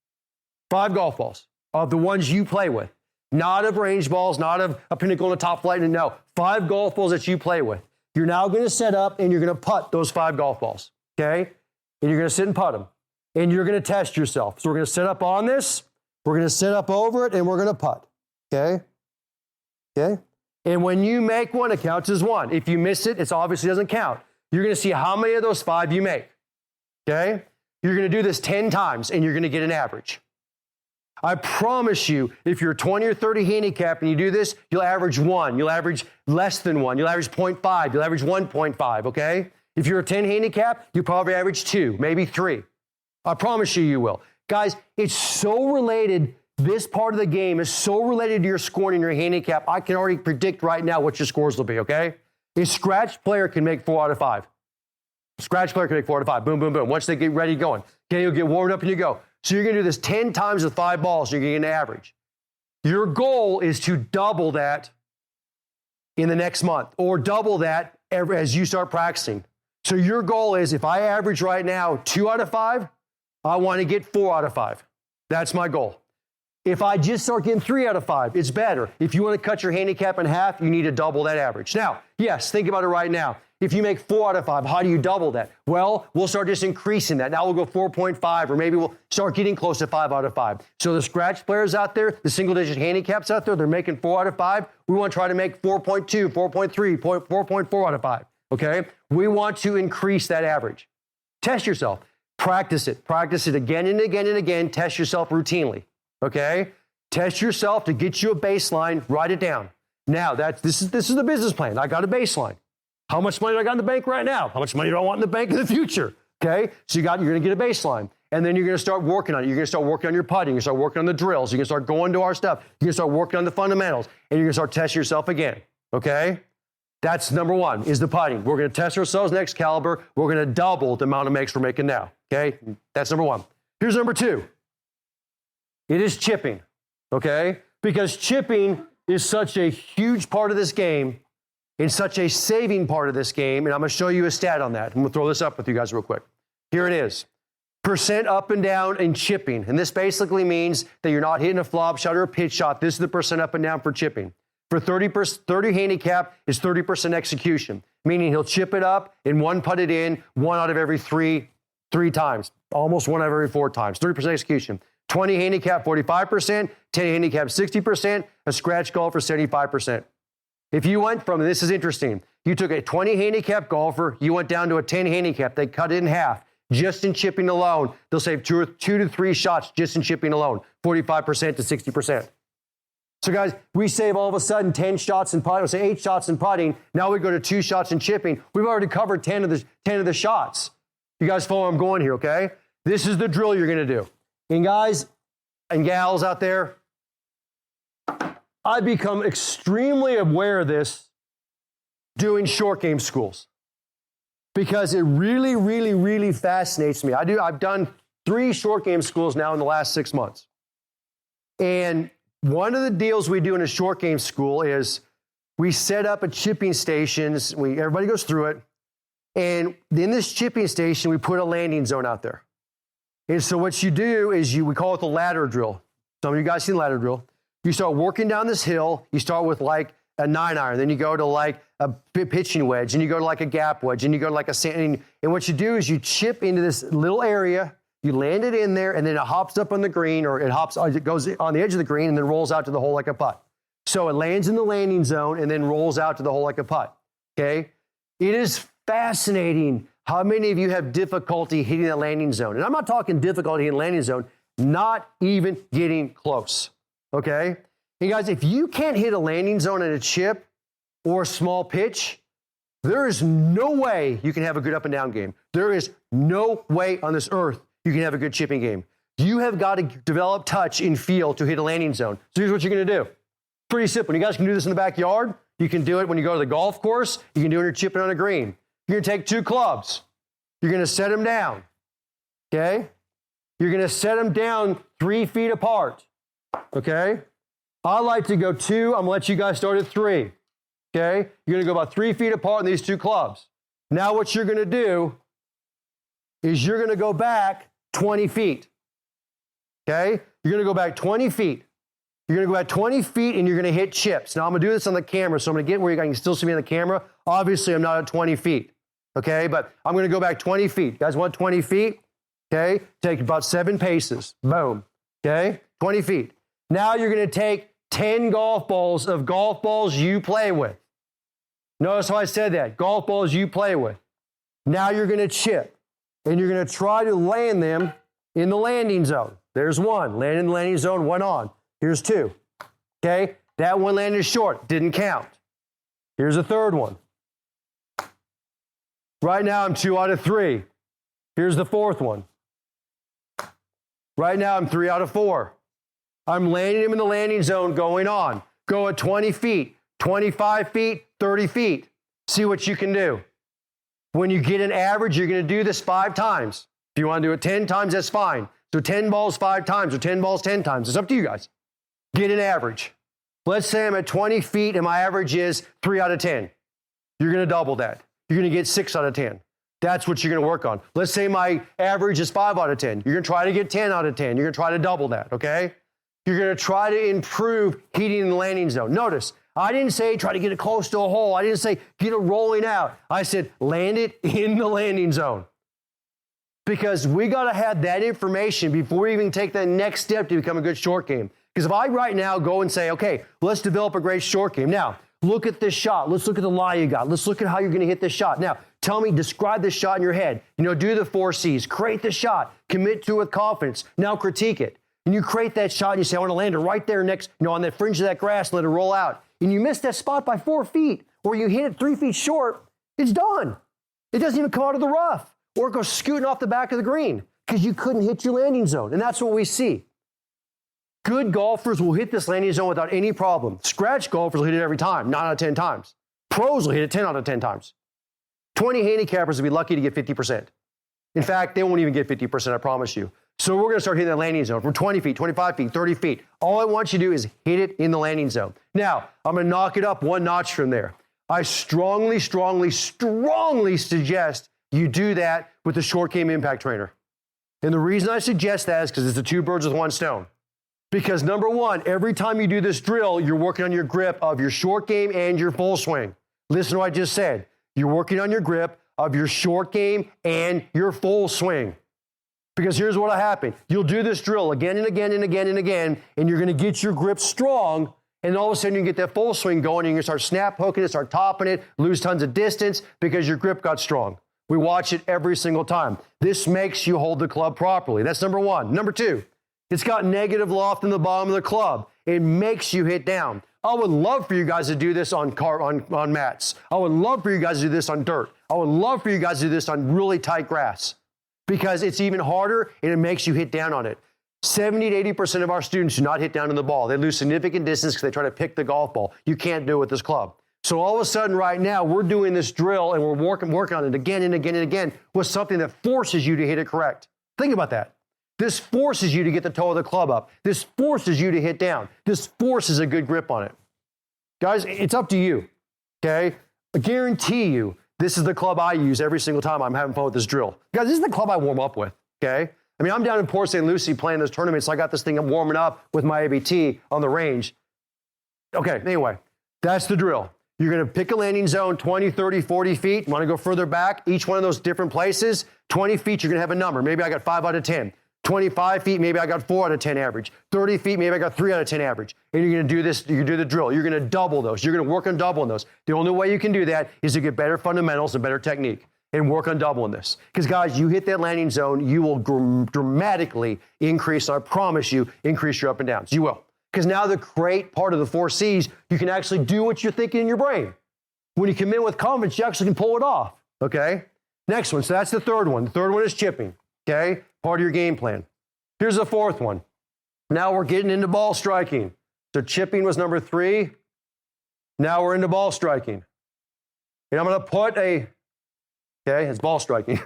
5 golf balls of the ones you play with. Not of range balls, not of a pinnacle in the top flight. No, 5 golf balls that you play with. You're now going to set up and you're going to putt those 5 golf balls, okay? And you're going to sit and putt them. And you're going to test yourself. So we're going to set up on this. We're going to set up over it and we're going to putt, okay? Okay? And when you make one, it counts as one. If you miss it, it obviously doesn't count. You're going to see how many of those 5 you make. Okay? You're going to do this 10 times, and you're going to get an average. I promise you, if you're 20 or 30 handicap and you do this, you'll average 1. You'll average less than 1. You'll average 0.5. You'll average 1.5, okay? If you're a 10 handicap, you'll probably average 2, maybe 3. I promise you, you will. Guys, it's so related. This part of the game is so related to your scoring and your handicap. I can already predict right now what your scores will be, okay? A scratch player can make 4 out of 5. Scratch player can make 4 out of 5. Boom, boom, boom. Once they get ready going. Okay, you'll get warmed up and you go. So you're going to do this 10 times with 5 balls. And you're going to get an average. Your goal is to double that in the next month or double that as you start practicing. So your goal is, if I average right now 2 out of 5, I want to get 4 out of 5. That's my goal. If I just start getting 3 out of 5, it's better. If you want to cut your handicap in half, you need to double that average. Now, yes, think about it right now. If you make 4 out of 5, how do you double that? Well, we'll start just increasing that. Now we'll go 4.5, or maybe we'll start getting close to 5 out of 5. So the scratch players out there, the single-digit handicaps out there, they're making 4 out of 5. We want to try to make 4.2, 4.3, 4.4 out of 5, okay? We want to increase that average. Test yourself. Practice it. Practice it again and again and again. Test yourself routinely, okay? Test yourself to get you a baseline. Write it down. Now, this is the business plan. I got a baseline. How much money do I got in the bank right now? How much money do I want in the bank in the future? Okay, so you're going to get a baseline. And then you're going to start working on it. You're going to start working on your putting. You're going to start working on the drills. You're going to start going to our stuff. You're going to start working on the fundamentals. And you're going to start testing yourself again, okay? That's number 1, is the putting. We're going to test ourselves next caliber. We're going to double the amount of makes we're making now, okay? That's number 1. Here's number 2. It is chipping, okay? Because chipping is such a huge part of this game. It's such a saving part of this game, and I'm going to show you a stat on that. I'm going to throw this up with you guys real quick. Here it is. Percent up and down in chipping. And this basically means that you're not hitting a flop shot or a pitch shot. This is the percent up and down for chipping. For 30 handicap is 30% execution, meaning he'll chip it up and 1 put it in 1 out of every three times, almost 1 out of every 4 times, 30% execution. 20 handicap, 45%, 10 handicap, 60%, a scratch golfer, 75%. If you went from, this is interesting, you took a 20 handicap golfer, you went down to a 10 handicap, they cut it in half. Just in chipping alone, they'll save 2 to 3 shots just in chipping alone, 45% to 60%. So guys, we save all of a sudden 10 shots in putting, let's say 8 shots in putting. Now we go to 2 shots in chipping. We've already covered 10 of the shots. You guys follow where I'm going here, okay? This is the drill you're going to do. And guys and gals out there, I've become extremely aware of this doing short game schools because it really, really, really fascinates me. I've done 3 short game schools now in the last 6 months. And one of the deals we do in a short game school is we set up a chipping stations. Everybody goes through it. And in this chipping station, we put a landing zone out there. And so what you do is we call it the ladder drill. Some of you guys seen the ladder drill. You start working down this hill. You start with like a 9-iron. Then you go to like a pitching wedge. And you go to like a gap wedge. And you go to like a sand. And what you do is you chip into this little area. You land it in there. And then it hops up on the green. Or it goes on the edge of the green and then rolls out to the hole like a putt. So it lands in the landing zone and then rolls out to the hole like a putt. Okay? It is fascinating how many of you have difficulty hitting the landing zone. And I'm not talking difficulty in the landing zone. Not even getting close. Okay? Hey guys, if you can't hit a landing zone in a chip or a small pitch, there is no way you can have a good up and down game. There is no way on this earth you can have a good chipping game. You have got to develop touch in feel to hit a landing zone. So here's what you're going to do. Pretty simple. You guys can do this in the backyard. You can do it when you go to the golf course. You can do it when you're chipping on a green. You're going to take 2 clubs. You're going to set them down. Okay? You're going to set them down 3 feet apart. Okay? I like to go 2. I'm going to let you guys start at 3. Okay? You're going to go about 3 feet apart in these 2 clubs. Now what you're going to do is you're going to go back 20 feet. Okay? You're going to go back 20 feet. You're going to go back 20 feet and you're going to hit chips. Now I'm going to do this on the camera, so I'm going to get where you can still see me on the camera. Obviously, I'm not at 20 feet. Okay? But I'm going to go back 20 feet. You guys want 20 feet? Okay? Take about 7 paces. Boom. Okay? 20 feet. Now you're going to take 10 golf balls of golf balls you play with. Notice how I said that. Golf balls you play with. Now you're going to chip, and you're going to try to land them in the landing zone. There's one. Land in the landing zone, one on. Here's two. Okay? That one landed short. Didn't count. Here's a third one. Right now, I'm 2 out of 3. Here's the fourth one. Right now, I'm 3 out of 4. I'm landing them in the landing zone going on. Go at 20 feet, 25 feet, 30 feet. See what you can do. When you get an average, you're going to do this 5 times. If you want to do it 10 times, that's fine. So 10 balls 5 times or 10 balls 10 times. It's up to you guys. Get an average. Let's say I'm at 20 feet and my average is 3 out of 10. You're going to double that. You're going to get 6 out of 10. That's what you're going to work on. Let's say my average is 5 out of 10. You're going to try to get 10 out of 10. You're going to try to double that, okay? You're going to try to improve heating in the landing zone. Notice, I didn't say try to get it close to a hole. I didn't say get it rolling out. I said land it in the landing zone. Because we got to have that information before we even take that next step to become a good short game. Because if I right now go and say, okay, let's develop a great short game. Now, look at this shot. Let's look at the lie you got. Let's look at how you're going to hit this shot. Now, tell me, describe this shot in your head. Do the 4 C's. Create the shot. Commit to it with confidence. Now critique it. And you create that shot and you say, I want to land it right there next, on that fringe of that grass and let it roll out. And you miss that spot by 4 feet, or you hit it 3 feet short, it's done. It doesn't even come out of the rough, or it goes scooting off the back of the green because you couldn't hit your landing zone. And that's what we see. Good golfers will hit this landing zone without any problem. Scratch golfers will hit it every time, 9 out of 10 times. Pros will hit it 10 out of 10 times. 20 handicappers will be lucky to get 50%. In fact, they won't even get 50%, I promise you. So we're going to start hitting that landing zone from 20 feet, 25 feet, 30 feet. All I want you to do is hit it in the landing zone. Now, I'm going to knock it up 1 notch from there. I strongly suggest you do that with the short game impact trainer. And the reason I suggest that is because it's the 2 birds with 1 stone. Because number 1, every time you do this drill, you're working on your grip of your short game and your full swing. Listen to what I just said. You're working on your grip of your short game and your full swing. Because here's what'll happen. You'll do this drill again and again and again and again, and you're going to get your grip strong, and all of a sudden you get that full swing going, and you're going to start snap hooking it, start topping it, lose tons of distance because your grip got strong. We watch it every single time. This makes you hold the club properly. That's number 1. Number 2, it's got negative loft in the bottom of the club. It makes you hit down. I would love for you guys to do this on mats. I would love for you guys to do this on dirt. I would love for you guys to do this on really tight grass because it's even harder and it makes you hit down on it. 70 to 80% of our students do not hit down on the ball. They lose significant distance because they try to pick the golf ball. You can't do it with this club. So all of a sudden right now, we're doing this drill and we're working on it again and again and again with something that forces you to hit it correct. Think about that. This forces you to get the toe of the club up. This forces you to hit down. This forces a good grip on it. Guys, it's up to you, okay? I guarantee you, this is the club I use every single time I'm having fun with this drill. Guys, this is the club I warm up with, okay? I mean, I'm down in Port St. Lucie playing those tournaments, so I got this thing I'm warming up with my ABT on the range. Okay, anyway, that's the drill. You're going to pick a landing zone, 20, 30, 40 feet. You want to go further back, each one of those different places, 20 feet, you're going to have a number. Maybe I got 5 out of 10. 25 feet, maybe I got 4 out of 10 average. 30 feet, maybe I got 3 out of 10 average. And you're going to do this, you do the drill. You're going to double those. You're going to work on doubling those. The only way you can do that is to get better fundamentals and better technique and work on doubling this. Because guys, you hit that landing zone, you will dramatically increase, I promise you, increase your up and downs. You will. Because now the great part of the 4 C's, you can actually do what you're thinking in your brain. When you come in with confidence, you actually can pull it off, okay? Next one, so that's the third one. The third one is chipping, okay? Part of your game plan. Here's the fourth one. Now we're getting into ball striking. So chipping was number 3. Now we're into ball striking. And I'm going to put okay, it's ball striking.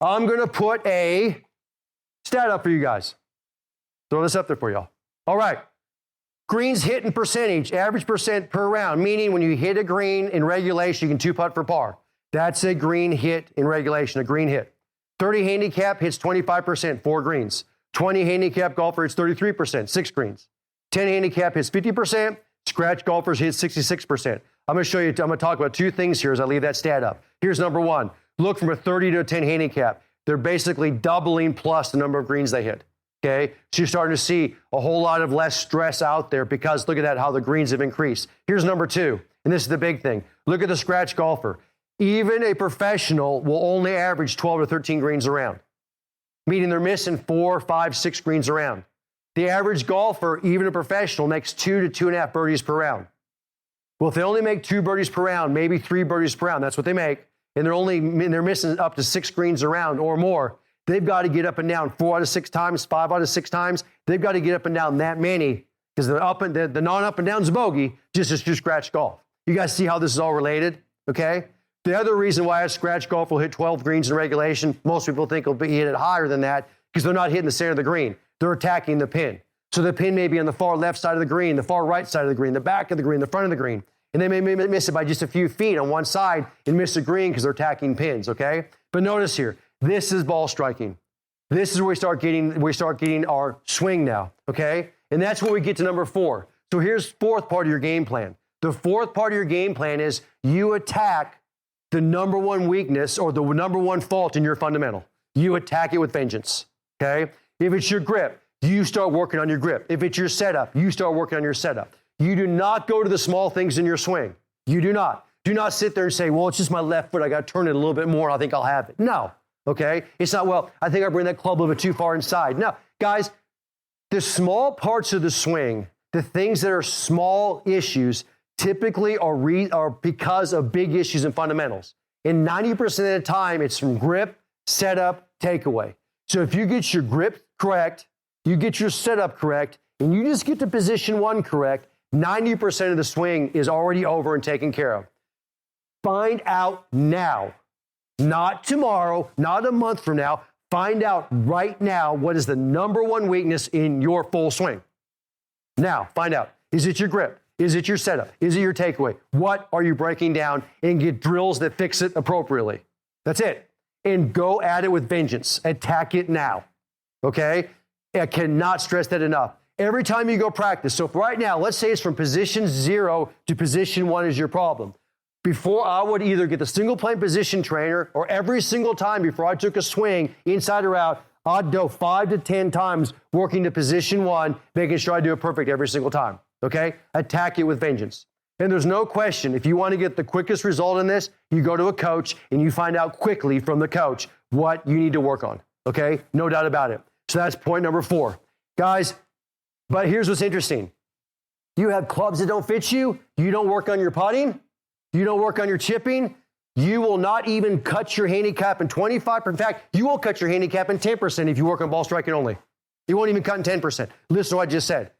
I'm going to put a stat up for you guys. Throw this up there for y'all. All right. Greens hit in percentage, average percent per round, meaning when you hit a green in regulation, you can 2-putt for par. That's a green hit in regulation, a green hit. 30 handicap hits 25%, 4 greens. 20 handicap golfer hits 33%, 6 greens. 10 handicap hits 50%, scratch golfers hit 66%. I'm going to show you, I'm going to talk about 2 things here as I leave that stat up. Here's number 1. Look from a 30 to a 10 handicap. They're basically doubling plus the number of greens they hit. Okay, so you're starting to see a whole lot of less stress out there because look at that, how the greens have increased. Here's number 2, and this is the big thing. Look at the scratch golfer. Even a professional will only average 12 to 13 greens around, meaning they're missing 4, 5, 6 greens around. The average golfer, even a professional, makes 2 to 2.5 birdies per round. Well, if they only make 2 birdies per round, maybe 3 birdies per round, that's what they make, and they're missing up to 6 greens around or more, they've got to get up and down 4 out of 6 times, 5 out of 6 times. They've got to get up and down that many because the non-up and down's a bogey, just scratch golf. You guys see how this is all related, okay? The other reason why a scratch golf will hit 12 greens in regulation, most people think will be hit it higher than that because they're not hitting the center of the green. They're attacking the pin. So the pin may be on the far left side of the green, the far right side of the green, the back of the green, the front of the green. And they may miss it by just a few feet on one side and miss the green because they're attacking pins, okay? But notice here, this is ball striking. This is where we start getting our swing now, okay? And that's where we get to number 4. So here's fourth part of your game plan. The fourth part of your game plan is you attack the number one weakness or the number one fault in your fundamental. You attack it with vengeance, okay? If it's your grip, you start working on your grip. If it's your setup, you start working on your setup. You do not go to the small things in your swing. You do not. Do not sit there and say, well, it's just my left foot. I got to turn it a little bit more. I think I'll have it. No, okay? It's not, well, I think I bring that club a little bit too far inside. No, guys, the small parts of the swing, the things that are small issues, typically are because of big issues and fundamentals. And 90% of the time, it's from grip, setup, takeaway. So if you get your grip correct, you get your setup correct, and you just get to position 1 correct, 90% of the swing is already over and taken care of. Find out now, not tomorrow, not a month from now. Find out right now what is the number one weakness in your full swing. Now, find out. Is it your grip? Is it your setup? Is it your takeaway? What are you breaking down? And get drills that fix it appropriately. That's it. And go at it with vengeance. Attack it now. Okay? I cannot stress that enough. Every time you go practice, so if right now, let's say it's from position 0 to position 1 is your problem. Before, I would either get the single plane position trainer, or every single time before I took a swing, inside or out, I'd go 5 to 10 times working to position 1, making sure I do it perfect every single time. Okay? Attack it with vengeance. And there's no question, if you want to get the quickest result in this, you go to a coach and you find out quickly from the coach what you need to work on. Okay? No doubt about it. So that's point number 4. Guys, but here's what's interesting. You have clubs that don't fit you. You don't work on your putting. You don't work on your chipping. You will not even cut your handicap in 25%. In fact, you will cut your handicap in 10% if you work on ball striking only. You won't even cut in 10%. Listen to what I just said.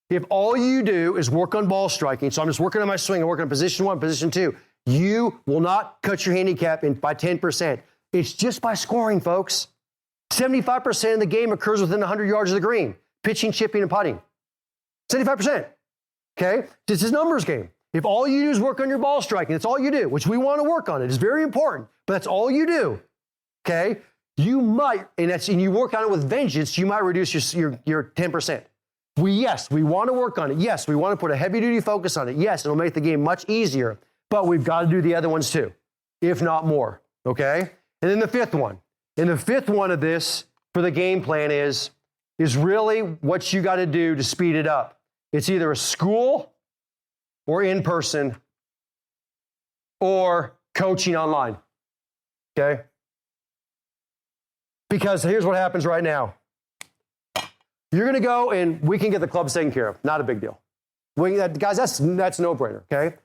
If all you do is work on ball striking, so I'm just working on my swing, I'm working on position 1, position 2, you will not cut your handicap by 10%. It's just by scoring, folks. 75% of the game occurs within 100 yards of the green. Pitching, chipping, and putting. 75%. Okay? This is a numbers game. If all you do is work on your ball striking, that's all you do, which we want to work on it. It's very important, but that's all you do. Okay? You might, and you work on it with vengeance, you might reduce your 10%. We want to work on it. Yes, we want to put a heavy-duty focus on it. Yes, it'll make the game much easier, but we've got to do the other ones too, if not more. Okay? And then the fifth one. And the fifth one of this for the game plan is really what you got to do to speed it up. It's either a school or in person or coaching online. Okay? Because here's what happens right now. You're going to go and we can get the clubs taken care of. Not a big deal. Guys, that's no brainer. Okay?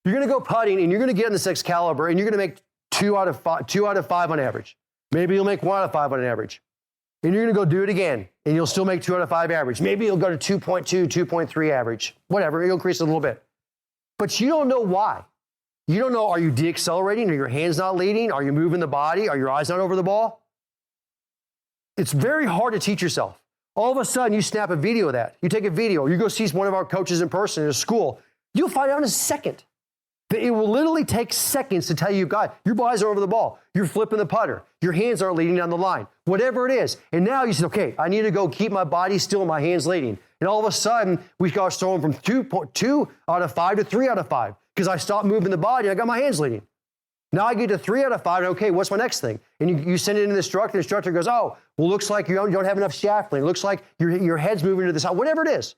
You're going to go putting and you're going to get in this Excalibur and you're going to make 2 out of 5 on average. Maybe you'll make 1 out of 5 on an average. And you're going to go do it again, and you'll still make 2 out of 5 average. Maybe you'll go to 2.2, 2.3 average. Whatever, you'll increase it a little bit. But you don't know why. You don't know, are you deaccelerating? Are your hands not leading? Are you moving the body? Are your eyes not over the ball? It's very hard to teach yourself. All of a sudden, you snap a video of that. You take a video. You go see one of our coaches in person in a school. You'll find out in a second. It will literally take seconds to tell you, God, your body's are over the ball. You're flipping the putter. Your hands aren't leading down the line. Whatever it is. And now you say, okay, I need to go keep my body still and my hands leading. And all of a sudden, we got throwing from 2 out of 5 to 3 out of 5 because I stopped moving the body and I got my hands leading. Now I get to 3 out of 5, and okay, what's my next thing? And you send it in to the instructor goes, oh, well, looks like you don't have enough shaft length. Looks like your head's moving to the side, whatever it is.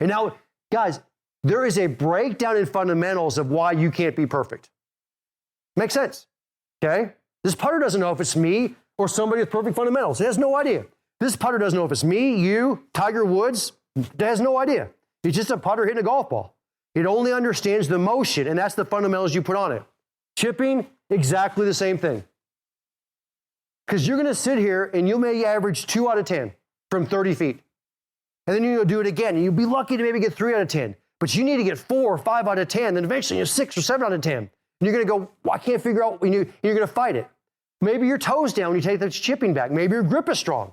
And now, guys, there is a breakdown in fundamentals of why you can't be perfect. Makes sense, okay? This putter doesn't know if it's me or somebody with perfect fundamentals. It has no idea. This putter doesn't know if it's me, you, Tiger Woods. It has no idea. It's just a putter hitting a golf ball. It only understands the motion, and that's the fundamentals you put on it. Chipping, exactly the same thing. Because you're going to sit here and you may average 2 out of 10 from 30 feet. And then you're going to do it again, and you'll be lucky to maybe get 3 out of 10. But you need to get 4 or 5 out of 10, then eventually you're 6 or 7 out of 10. And you're going to go, well, I can't figure out, and you're going to fight it. Maybe your toes down when you take the chipping back. Maybe your grip is strong.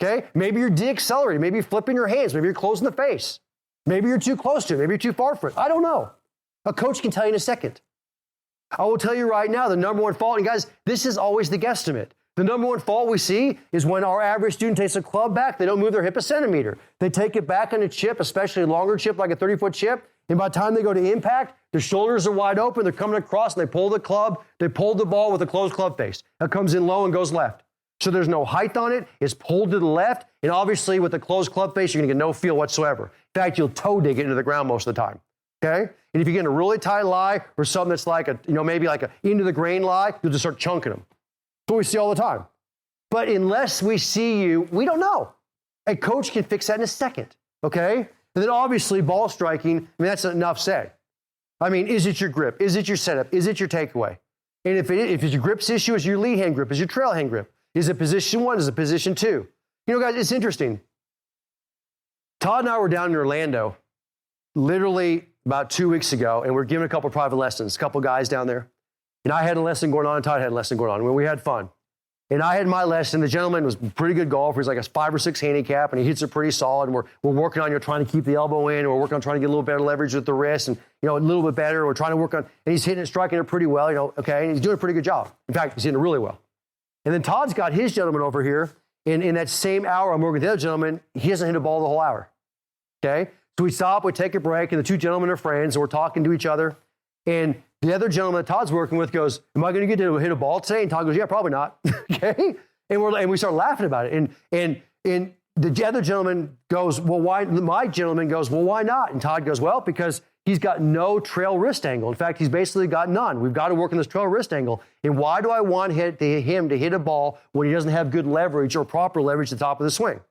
Okay? Maybe you're de-accelerating. Maybe you're flipping your hands. Maybe you're closing the face. Maybe you're too close to it. Maybe you're too far for it. I don't know. A coach can tell you in a second. I will tell you right now, the number one fault, and guys, this is always the guesstimate. The number one fault we see is when our average student takes a club back, they don't move their hip a centimeter. They take it back on a chip, especially a longer chip like a 30-foot chip, and by the time they go to impact, their shoulders are wide open, they're coming across, and they pull the club, they pull the ball with a closed club face. It comes in low and goes left. So there's no height on it, it's pulled to the left, and obviously with a closed club face, you're gonna get no feel whatsoever. In fact, you'll toe dig it into the ground most of the time, okay? And if you get in a really tight lie or something that's like a, maybe like a into the grain lie, you'll just start chunking them. That's what we see all the time. But unless we see you, we don't know. A coach can fix that in a second, okay? And then obviously ball striking, I mean, that's enough said. I mean, is it your grip? Is it your setup? Is it your takeaway? And if it's your grips issue, is your lead hand grip? Is your trail hand grip? Is it position 1? Is it position 2? Guys, it's interesting. Todd and I were down in Orlando literally about 2 weeks ago, and we're giving a couple of private lessons, a couple guys down there. And I had a lesson going on, and Todd had a lesson going on. We had fun. And I had my lesson. The gentleman was a pretty good golfer. He's like a 5 or 6 handicap, and he hits it pretty solid. And we're working on, trying to keep the elbow in. We're working on trying to get a little better leverage with the wrist, and a little bit better. We're trying to work on, and he's hitting it, striking it pretty well. Okay, and he's doing a pretty good job. In fact, he's hitting it really well. And then Todd's got his gentleman over here. In that same hour, I'm working with the other gentleman. He hasn't hit a ball the whole hour. Okay, so we stop, we take a break, and the two gentlemen are friends, and we're talking to each other. And the other gentleman that Todd's working with goes, "Am I going to get to hit a ball today?" And Todd goes, "Yeah, probably not." Okay. And we start laughing about it. And the other gentleman goes, "Well, why?" My gentleman goes, "Well, why not?" And Todd goes, "Well, because he's got no trail wrist angle. In fact, he's basically got none. We've got to work on this trail wrist angle. And why do I want him to hit a ball when he doesn't have good leverage or proper leverage at the top of the swing?"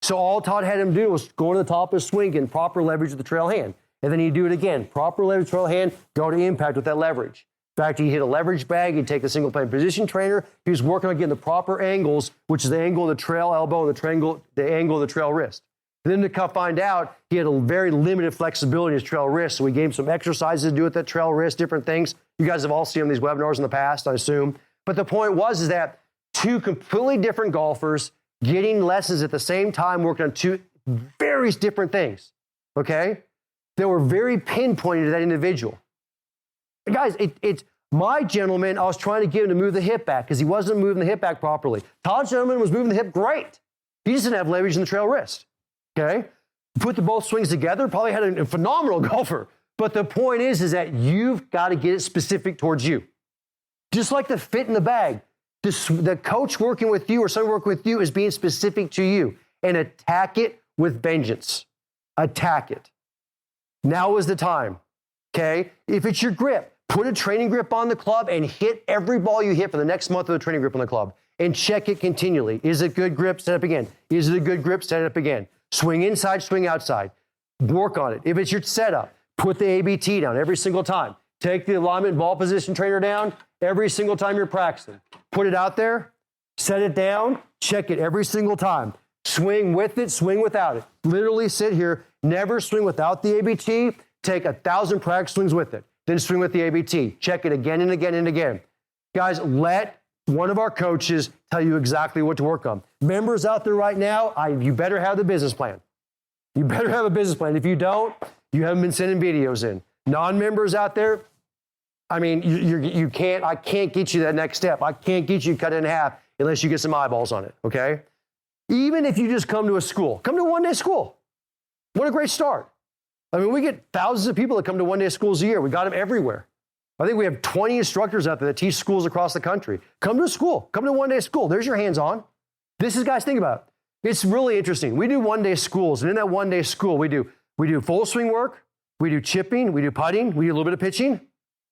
So all Todd had him do was go to the top of the swing and proper leverage with the trail hand. And then he'd do it again. Proper leverage, trail hand, go to impact with that leverage. In fact, he hit a leverage bag. He'd take the single plane position trainer. He was working on getting the proper angles, which is the angle of the trail elbow and the angle of the trail wrist. And then to find out, he had a very limited flexibility in his trail wrist. So we gave him some exercises to do with that trail wrist, different things. You guys have all seen these webinars in the past, I assume. But the point is that two completely different golfers getting lessons at the same time, working on two very different things, okay? That were very pinpointed to that individual. Guys, it's my gentleman, I was trying to get him to move the hip back because he wasn't moving the hip back properly. Todd's gentleman was moving the hip great. He just didn't have leverage in the trail wrist, okay? Put the both swings together, probably had a phenomenal golfer. But the point is that you've got to get it specific towards you. Just like the fit in the bag, the coach working with you or someone working with you is being specific to you, and attack it with vengeance. Attack it. Now is the time, okay? If it's your grip, put a training grip on the club and hit every ball you hit for the next month of the training grip on the club and check it continually. Is it good grip? Set it up again. Is it a good grip? Set it up again. Swing inside, swing outside. Work on it. If it's your setup, put the ABT down every single time. Take the alignment ball position trainer down every single time you're practicing. Put it out there, set it down, check it every single time. Swing with it, swing without it. Literally sit here, never swing without the ABT. Take 1,000 practice swings with it. Then swing with the ABT. Check it again and again and again. Guys, let one of our coaches tell you exactly what to work on. Members out there right now, you better have the business plan. You better have a business plan. If you don't, you haven't been sending videos in. Non-members out there, I mean, I can't get you that next step. I can't get you cut it in half unless you get some eyeballs on it, okay? Even if you just come to a school, come to a one-day school. What a great start. I mean, we get thousands of people that come to one-day schools a year. We got them everywhere, I think we have 20 instructors out there that teach schools across the country. Come to school. Come to one-day school. There's your hands-on. This is, guys, think about it. It's really interesting. We do one-day schools, and in that one-day school, we do full swing work, we do chipping, we do putting, we do a little bit of pitching.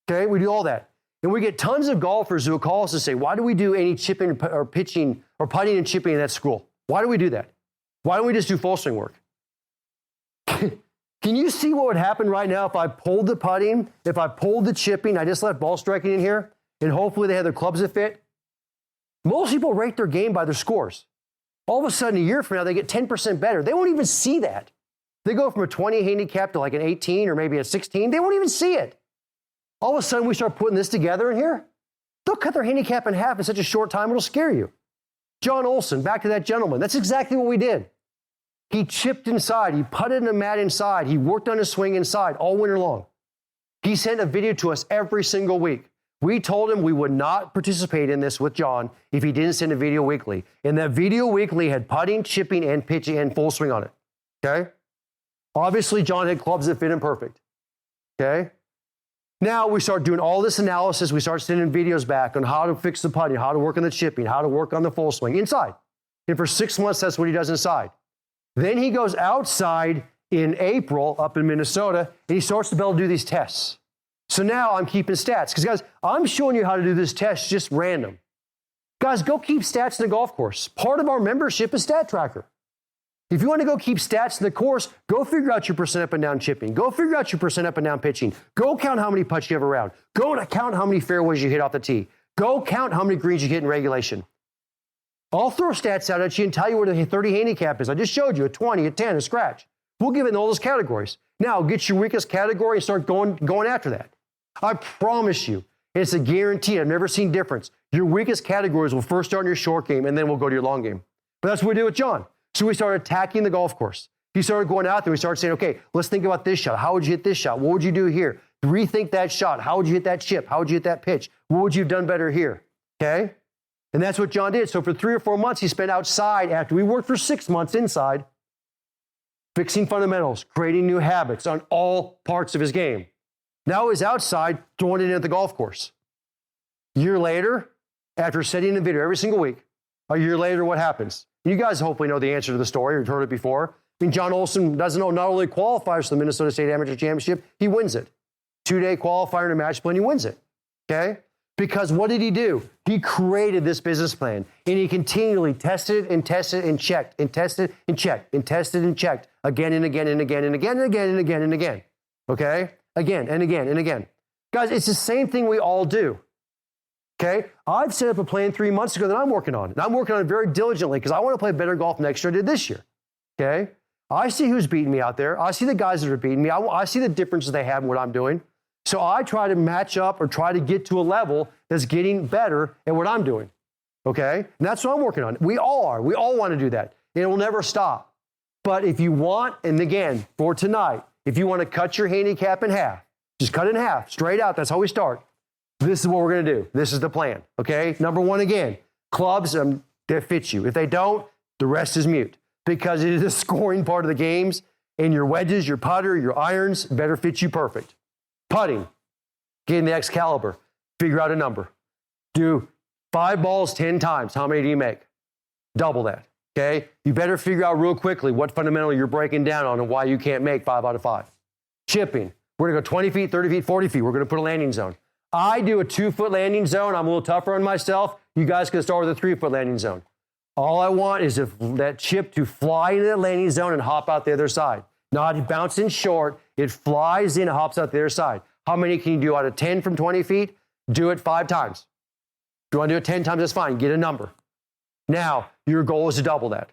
Okay, we do all that. And we get tons of golfers who will call us and say, why do we do any chipping or pitching or putting and chipping in that school? Why do we do that? Why don't we just do full swing work? Can you see what would happen right now if I pulled the putting, if I pulled the chipping, I just left ball striking in here, and hopefully they have their clubs that fit? Most people rate their game by their scores. All of a sudden, a year from now, they get 10% better. They won't even see that. They go from a 20 handicap to like an 18 or maybe a 16. They won't even see it. All of a sudden, we start putting this together in here. They'll cut their handicap in half in such a short time, it'll scare you. John Olson, back to that gentleman. That's exactly what we did. He chipped inside. He putted in a mat inside. He worked on his swing inside all winter long. He sent a video to us every single week. We told him we would not participate in this with John if he didn't send a video weekly. And that video weekly had putting, chipping, and pitching and full swing on it. Okay? Obviously, John had clubs that fit him perfect. Okay? Now we start doing all this analysis. We start sending videos back on how to fix the putting, how to work on the chipping, how to work on the full swing inside. And for 6 months, that's what he does inside. Then he goes outside in April up in Minnesota, and he starts to be able to do these tests. So now I'm keeping stats. Because, guys, I'm showing you how to do this test just random. Guys, go keep stats in the golf course. Part of our membership is Stat Tracker. If you want to go keep stats in the course, go figure out your percent up and down chipping. Go figure out your percent up and down pitching. Go count how many putts you have around. Go count how many fairways you hit off the tee. Go count how many greens you hit in regulation. I'll throw stats out at you and tell you where the 30 handicap is. I just showed you a 20, a 10, a scratch. We'll give it in all those categories. Now, get your weakest category and start going after that. I promise you, it's a guarantee. I've never seen difference. Your weakest categories will first start in your short game, and then we'll go to your long game. But that's what we did with John. So we started attacking the golf course. He started going out there. We started saying, okay, let's think about this shot. How would you hit this shot? What would you do here? Rethink that shot. How would you hit that chip? How would you hit that pitch? What would you have done better here? Okay? And that's what John did. So for 3 or 4 months, he spent outside after we worked for 6 months inside, fixing fundamentals, creating new habits on all parts of his game. Now he's outside throwing it in at the golf course. A year later, after sending a video every single week, a year later, what happens? You guys hopefully know the answer to the story. You've heard it before. I mean, John Olson doesn't know, not only qualifies for the Minnesota State Amateur Championship, he wins it. 2-day qualifier in a match play, and he wins it. Okay? Because what did he do? He created this business plan, and he continually tested and tested and checked and tested and checked and tested and checked again and again and again and again and again and again and again. Okay? Again and again and again. Guys, it's the same thing we all do. Okay? I've set up a plan 3 months ago that I'm working on, and I'm working on it very diligently because I want to play better golf next year than I did this year. Okay? I see who's beating me out there. I see the guys that are beating me. I see the differences they have in what I'm doing. So I try to match up or try to get to a level that's getting better at what I'm doing. Okay? And that's what I'm working on. We all are. We all want to do that. And it will never stop. But if you want, and again, for tonight, if you want to cut your handicap in half, just cut it in half, straight out. That's how we start. This is what we're going to do. This is the plan. Okay? Number one, again, clubs that fit you. If they don't, the rest is mute. Because it is the scoring part of the games, and your wedges, your putter, your irons better fit you perfect. Putting, get in the Excalibur, figure out a number. Do 5 balls 10 times. How many do you make? Double that, okay? You better figure out real quickly what fundamental you're breaking down on and why you can't make 5 out of 5. Chipping, we're going to go 20 feet, 30 feet, 40 feet. We're going to put a landing zone. I do a 2-foot landing zone. I'm a little tougher on myself. You guys can start with a 3-foot landing zone. All I want is that chip to fly into that landing zone and hop out the other side. Not bouncing short. It flies in and hops out the other side. How many can you do out of 10 from 20 feet? Do it 5 times. If you want to do it 10 times, that's fine. Get a number. Now, your goal is to double that.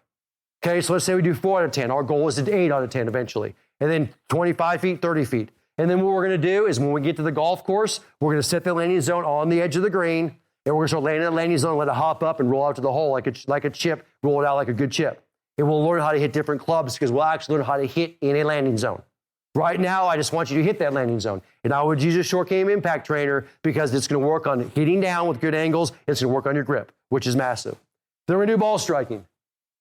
Okay, so let's say we do 4 out of 10. Our goal is to 8 out of 10 eventually. And then 25 feet, 30 feet. And then what we're going to do is when we get to the golf course, we're going to set the landing zone on the edge of the green. And we're going to start landing in the landing zone and let it hop up and roll out to the hole like a chip, roll it out like a good chip. And we'll learn how to hit different clubs because we'll actually learn how to hit in a landing zone. Right now, I just want you to hit that landing zone. And I would use a short game impact trainer because it's going to work on hitting down with good angles. It's going to work on your grip, which is massive. Then we're going to do ball striking.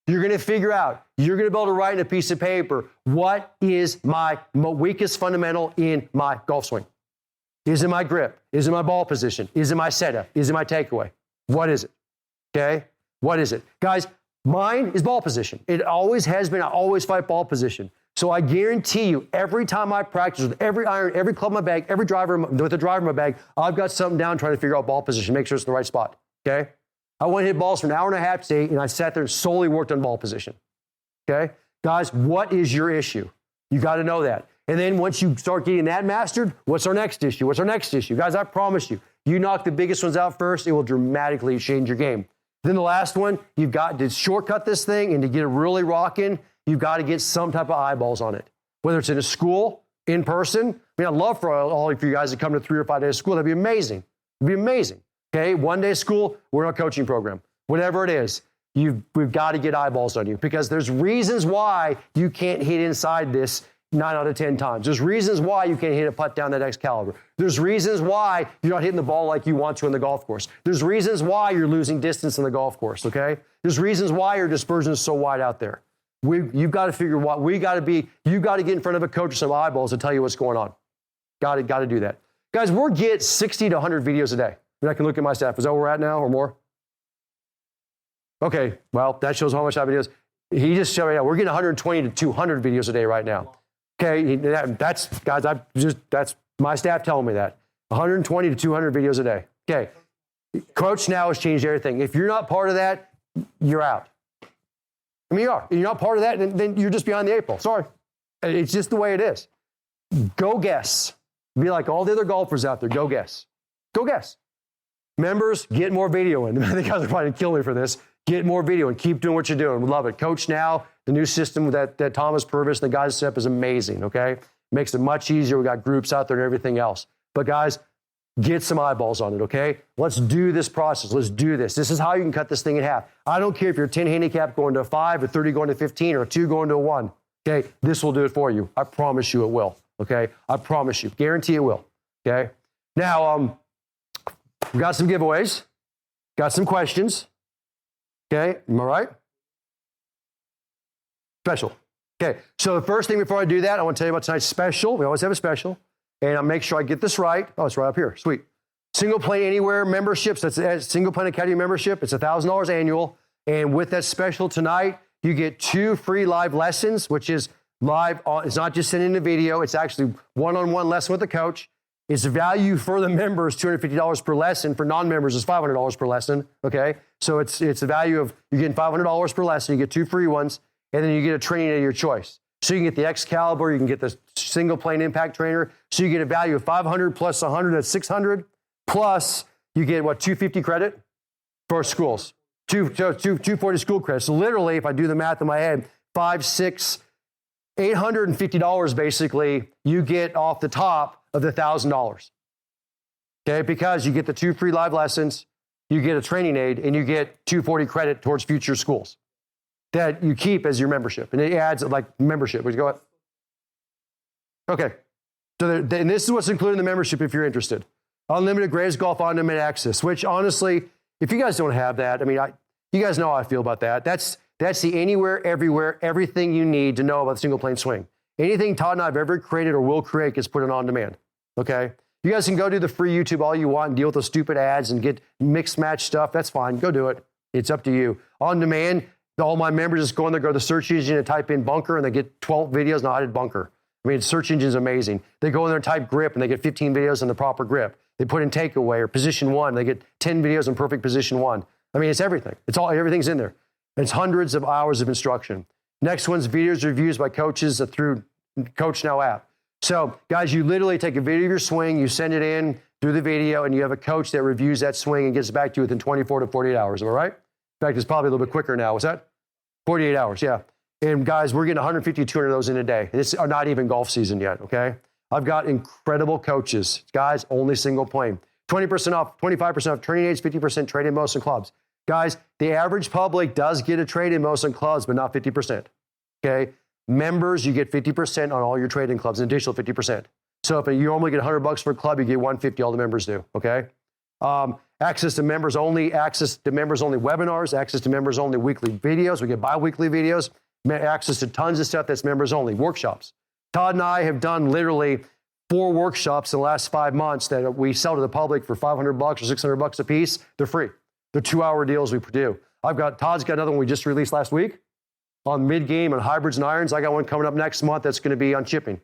You're going to figure out, you're going to be able to write in a piece of paper, what is my weakest fundamental in my golf swing? Is it my grip? Is it my ball position? Is it my setup? Is it my takeaway? What is it? Okay? What is it? Guys, mine is ball position. It always has been. I always fight ball position. So I guarantee you, every time I practice with every iron, every club in my bag, every driver with a driver in my bag, I've got something down trying to figure out ball position, make sure it's in the right spot. Okay? I went and hit balls for an hour and a half today, and I sat there and solely worked on ball position. Okay? Guys, what is your issue? You got to know that. And then once you start getting that mastered, what's our next issue? What's our next issue? Guys, I promise you, you knock the biggest ones out first, it will dramatically change your game. Then the last one, you've got to shortcut this thing, and to get it really rocking, you've got to get some type of eyeballs on it. Whether it's in a school, in person. I mean, I'd love for all of you guys to come to 3 or 5 days of school. That'd be amazing. It'd be amazing. Okay, 1 day of school, we're in a coaching program. Whatever it is, we've got to get eyeballs on you, because there's reasons why you can't hit inside this 9 out of 10 times. There's reasons why you can't hit a putt down that Excalibur. There's reasons why you're not hitting the ball like you want to in the golf course. There's reasons why you're losing distance in the golf course, okay? There's reasons why your dispersion is so wide out there. You've got to figure what we got to be. You've got to get in front of a coach with some eyeballs to tell you what's going on. Got to do that. Guys, we're getting 60 to 100 videos a day. I mean, I can look at my staff. Is that where we're at now or more? Okay, well, that shows how much I've been doing. He just showed me now. We're getting 120 to 200 videos a day right now. Okay, that's, guys, that's my staff telling me that. 120 to 200 videos a day. Okay, Coach Now has changed everything. If you're not part of that, you're out. I mean, you are. If you're not part of that, then you're just behind the 8 ball. Sorry. It's just the way it is. Go guess. Be like all the other golfers out there. Go guess. Go guess. Members, get more video in. The guys are probably killing me for this. Get more video and keep doing what you're doing. We love it. Coach Now, the new system that Thomas Purvis and the guys set up is amazing, okay? Makes it much easier. We got groups out there and everything else. But guys, get some eyeballs on it, okay? Let's do this process. Let's do this. This is how you can cut this thing in half. I don't care if you're 10 handicap going to a 5 or 30 going to 15 or a 2 going to a 1, okay? This will do it for you. I promise you it will, okay? I promise you. Guarantee it will, okay? Now, we got some giveaways. Got some questions. Okay, am I right? Special. Okay, so the first thing before I do that, I want to tell you about tonight's special. We always have a special. And I'll make sure I get this right. Oh, it's right up here. Sweet. Single Plane Anywhere memberships. That's a Single Plane Academy membership. It's $1,000 annual. And with that special tonight, you get 2 free live lessons, which is live. It's not just sending a video. It's actually one-on-one lesson with the coach. It's value for the members, $250 per lesson. For non-members, it's $500 per lesson, okay? So it's a value of, you're getting $500 per lesson, you get 2 free ones, and then you get a training of your choice. So you can get the Excalibur, you can get the Single Plane Impact Trainer, so you get a value of 500 plus 100, that's 600, plus you get, what, 250 credit for schools. 240 school credits. So literally, if I do the math in my head, $850 basically you get off the top of the $1,000. Okay, because you get the 2 free live lessons, you get a training aid, and you get 240 credit towards future schools that you keep as your membership. And it adds like membership. Would you go ahead? Okay. So and this is what's included in the membership if you're interested. Unlimited Grays Golf On-Demand Access, which honestly, if you guys don't have that, I mean, you guys know how I feel about that. That's the anywhere, everywhere, everything you need to know about the single plane swing. Anything Todd and I have ever created or will create gets put in on demand. Okay? You guys can go do the free YouTube all you want and deal with those stupid ads and get mixed match stuff. That's fine. Go do it. It's up to you. On demand, all my members just go in there, go to the search engine and type in bunker, and they get 12 videos. No, I did bunker. I mean, search engine is amazing. They go in there and type grip, and they get 15 videos on the proper grip. They put in takeaway or position 1. They get 10 videos on perfect position 1. I mean, it's everything. Everything's in there. It's hundreds of hours of instruction. Next one's videos reviews by coaches through Coach Now app. So, guys, you literally take a video of your swing, you send it in through the video, and you have a coach that reviews that swing and gets back to you within 24 to 48 hours. Am I right? In fact, it's probably a little bit quicker now. What's that? 48 hours, yeah. And, guys, we're getting 150, 200 of those in a day. It's not even golf season yet, okay? I've got incredible coaches. Guys, only single plane. 20% off, 25% off training aids, 50% trade in most in clubs. Guys, the average public does get a trade in most in clubs, but not 50%, okay? Members, you get 50% on all your trading clubs, an additional 50%. So if you normally get $100 for a club, you get $150, all the members do, okay? Access to members only webinars, access to members only weekly videos. We get bi-weekly videos, access to tons of stuff that's members only, workshops. Todd and I have done literally 4 workshops in the last 5 months that we sell to the public for $500 or $600 a piece. They're free. They're 2-hour deals we do. Todd's got another one we just released last week on mid-game and hybrids and irons. I got one coming up next month that's going to be on chipping.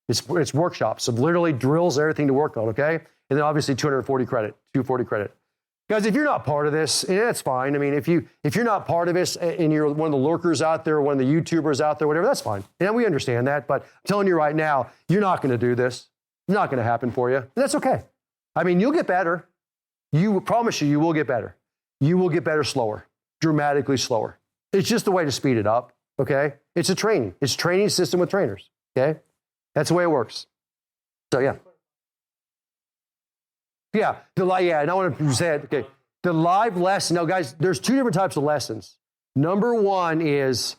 It's workshops. So literally drills, everything to work on, okay? And then obviously 240 credit, 240 credit. Guys, if you're not part of this, that's fine. I mean, if you're not part of this and you're one of the lurkers out there, one of the YouTubers out there, whatever, that's fine. And we understand that. But I'm telling you right now, you're not going to do this. It's not going to happen for you. And that's okay. I mean, you'll get better. Promise you will get better. You will get better slower, dramatically slower. It's just the way to speed it up, okay? It's a training. It's a training system with trainers, okay? That's the way it works. So, yeah. Yeah, and I want to say it. Okay, the live lesson. Now, guys, there's 2 different types of lessons. Number 1 is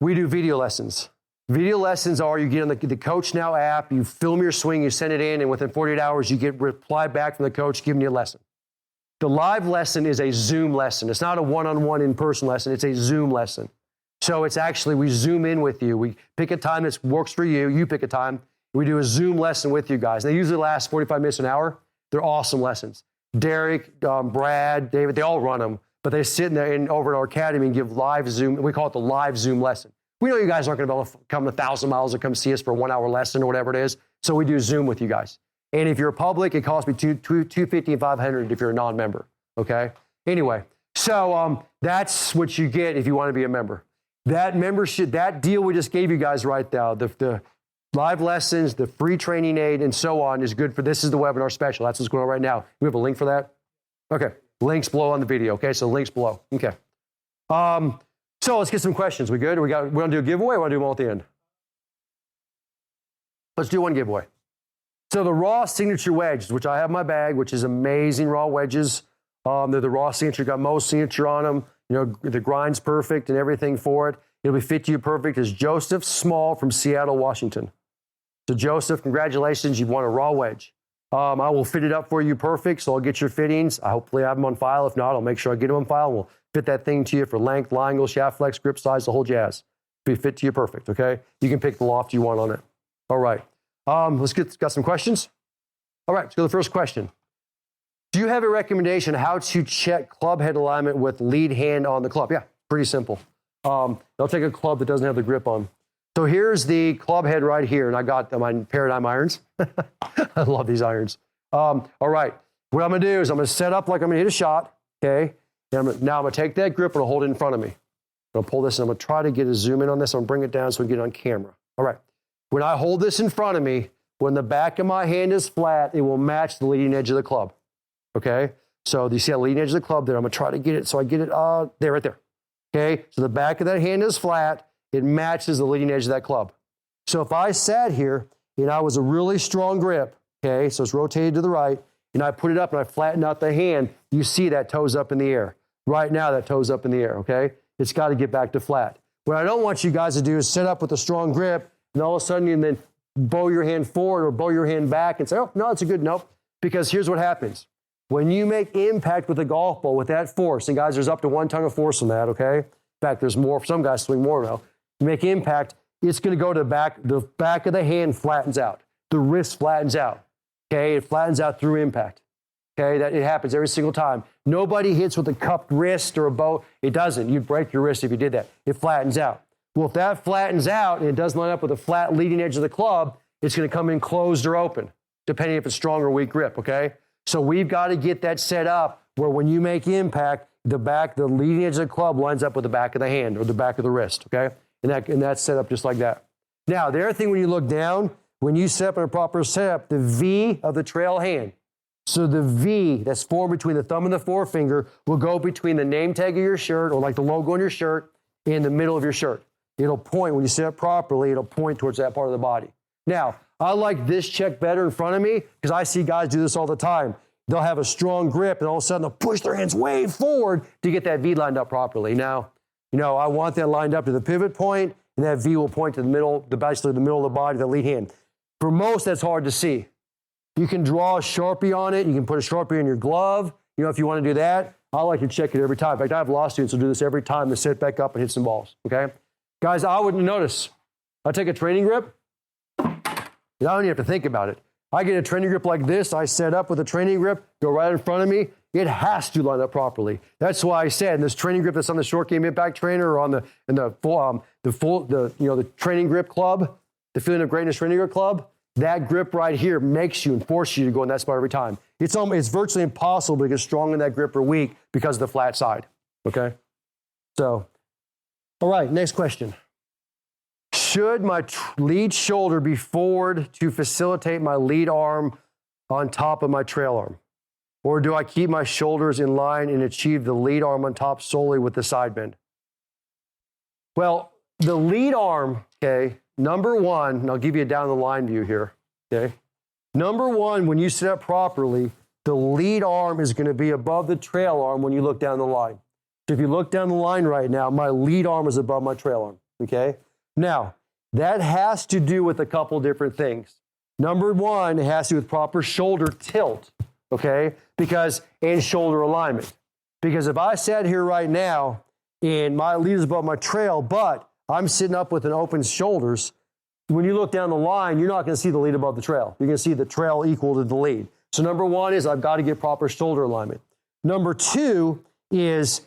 we do video lessons. Video lessons are you get on the Coach Now app, you film your swing, you send it in, and within 48 hours, you get reply back from the coach giving you a lesson. The live lesson is a Zoom lesson. It's not a one-on-one in-person lesson. It's a Zoom lesson. So it's actually, we Zoom in with you. We pick a time that works for you. You pick a time. We do a Zoom lesson with you guys. They usually last 45 minutes to an hour. They're awesome lessons. Derek, Brad, David, they all run them, but they sit in there over at our academy and give live Zoom. We call it the live Zoom lesson. We know you guys aren't going to be able to come 1,000 miles to come see us for a 1-hour lesson or whatever it is. So we do Zoom with you guys. And if you're a public, it costs me $250 and $500 if you're a non-member. Okay. Anyway, so that's what you get if you want to be a member. That membership, that deal we just gave you guys right now, the live lessons, the free training aid, and so on is good for, this is the webinar special. That's what's going on right now. We have a link for that? Okay. Links below on the video. Okay. So links below. Okay. So let's get some questions. We good? We want to do a giveaway or want to do them all at the end? Let's do one giveaway. So the raw signature wedges, which I have in my bag, which is amazing raw wedges. They're the raw signature, got most signature on them. You know, the grind's perfect and everything for it. It'll be fit to you perfect. Is Joseph Small from Seattle, Washington. So Joseph, congratulations, you've won a raw wedge. I will fit it up for you perfect, so I'll get your fittings. I hopefully have them on file. If not, I'll make sure I get them on file. We'll fit that thing to you for length, line angle, shaft flex, grip size, the whole jazz. Be fit to you perfect, okay? You can pick the loft you want on it. All right. Got some questions? All right, let's go to the first question. Do you have a recommendation how to check club head alignment with lead hand on the club? Yeah, pretty simple. I'll take a club that doesn't have the grip on. So here's the club head right here, and I got my Paradigm irons. I love these irons. All right, what I'm going to do is I'm going to set up like I'm going to hit a shot, okay? And now I'm going to take that grip and I'll hold it in front of me. I'm going to pull this and I'm going to try to get a zoom in on this. I'm going to bring it down so we can get it on camera. All right, when I hold this in front of me, when the back of my hand is flat, it will match the leading edge of the club, okay? So you see that leading edge of the club there? I'm going to try to get it so I get it there, right there. Okay, so the back of that hand is flat. It matches the leading edge of that club. So if I sat here and I was a really strong grip, okay, so it's rotated to the right, and I put it up and I flatten out the hand, you see that toe's up in the air. Right now, that toe's up in the air, okay? It's got to get back to flat. What I don't want you guys to do is set up with a strong grip, and all of a sudden you then bow your hand forward or bow your hand back and say, oh, no, it's a good nope. Because here's what happens. When you make impact with a golf ball with that force, and guys, there's up to 1 ton of force on that, okay? In fact, there's more. Some guys swing more now. You make impact, it's going to go to the back of the hand flattens out. The wrist flattens out, okay? It flattens out through impact, okay? That it happens every single time. Nobody hits with a cupped wrist or a bow. It doesn't. You'd break your wrist if you did that. It flattens out. Well, if that flattens out and it doesn't line up with a flat leading edge of the club, it's going to come in closed or open, depending if it's strong or weak grip, okay? So we've got to get that set up where when you make impact, the leading edge of the club lines up with the back of the hand or the back of the wrist, okay? And that's set up just like that. Now, the other thing when you look down, when you set up in a proper setup, the V of the trail hand, so the V that's formed between the thumb and the forefinger will go between the name tag of your shirt or like the logo on your shirt and the middle of your shirt. It'll point, when you set up properly, it'll point towards that part of the body. Now, I like this check better in front of me because I see guys do this all the time. They'll have a strong grip and all of a sudden they'll push their hands way forward to get that V lined up properly. Now, I want that lined up to the pivot point and that V will point to the middle, basically the middle of the body, the lead hand. For most, that's hard to see. You can draw a Sharpie on it. You can put a Sharpie in your glove. If you want to do that, I like to check it every time. In fact, I have law students who do this every time to sit back up and hit some balls, okay? Guys, I wouldn't notice. I take a training grip, and I don't even have to think about it. I get a training grip like this. I set up with a training grip, go right in front of me. It has to line up properly. That's why I said in this training grip that's on the short game impact trainer or on the training grip club, the Feeling of Greatness training grip club, that grip right here makes you and forces you to go in that spot every time. It's virtually impossible to get strong in that grip or weak because of the flat side. Okay? So, all right, next question. Should my lead shoulder be forward to facilitate my lead arm on top of my trail arm? Or do I keep my shoulders in line and achieve the lead arm on top solely with the side bend? Well, the lead arm, okay, number one, and I'll give you a down the line view here, okay? Number one, when you sit up properly, the lead arm is going to be above the trail arm when you look down the line. So if you look down the line right now, my lead arm is above my trail arm, okay? Now, that has to do with a couple different things. Number one, it has to do with proper shoulder tilt, okay? And shoulder alignment. Because if I sat here right now and my lead is above my trail, but I'm sitting up with an open shoulders, when you look down the line, you're not going to see the lead above the trail. You're going to see the trail equal to the lead. So number one is I've got to get proper shoulder alignment. Number two is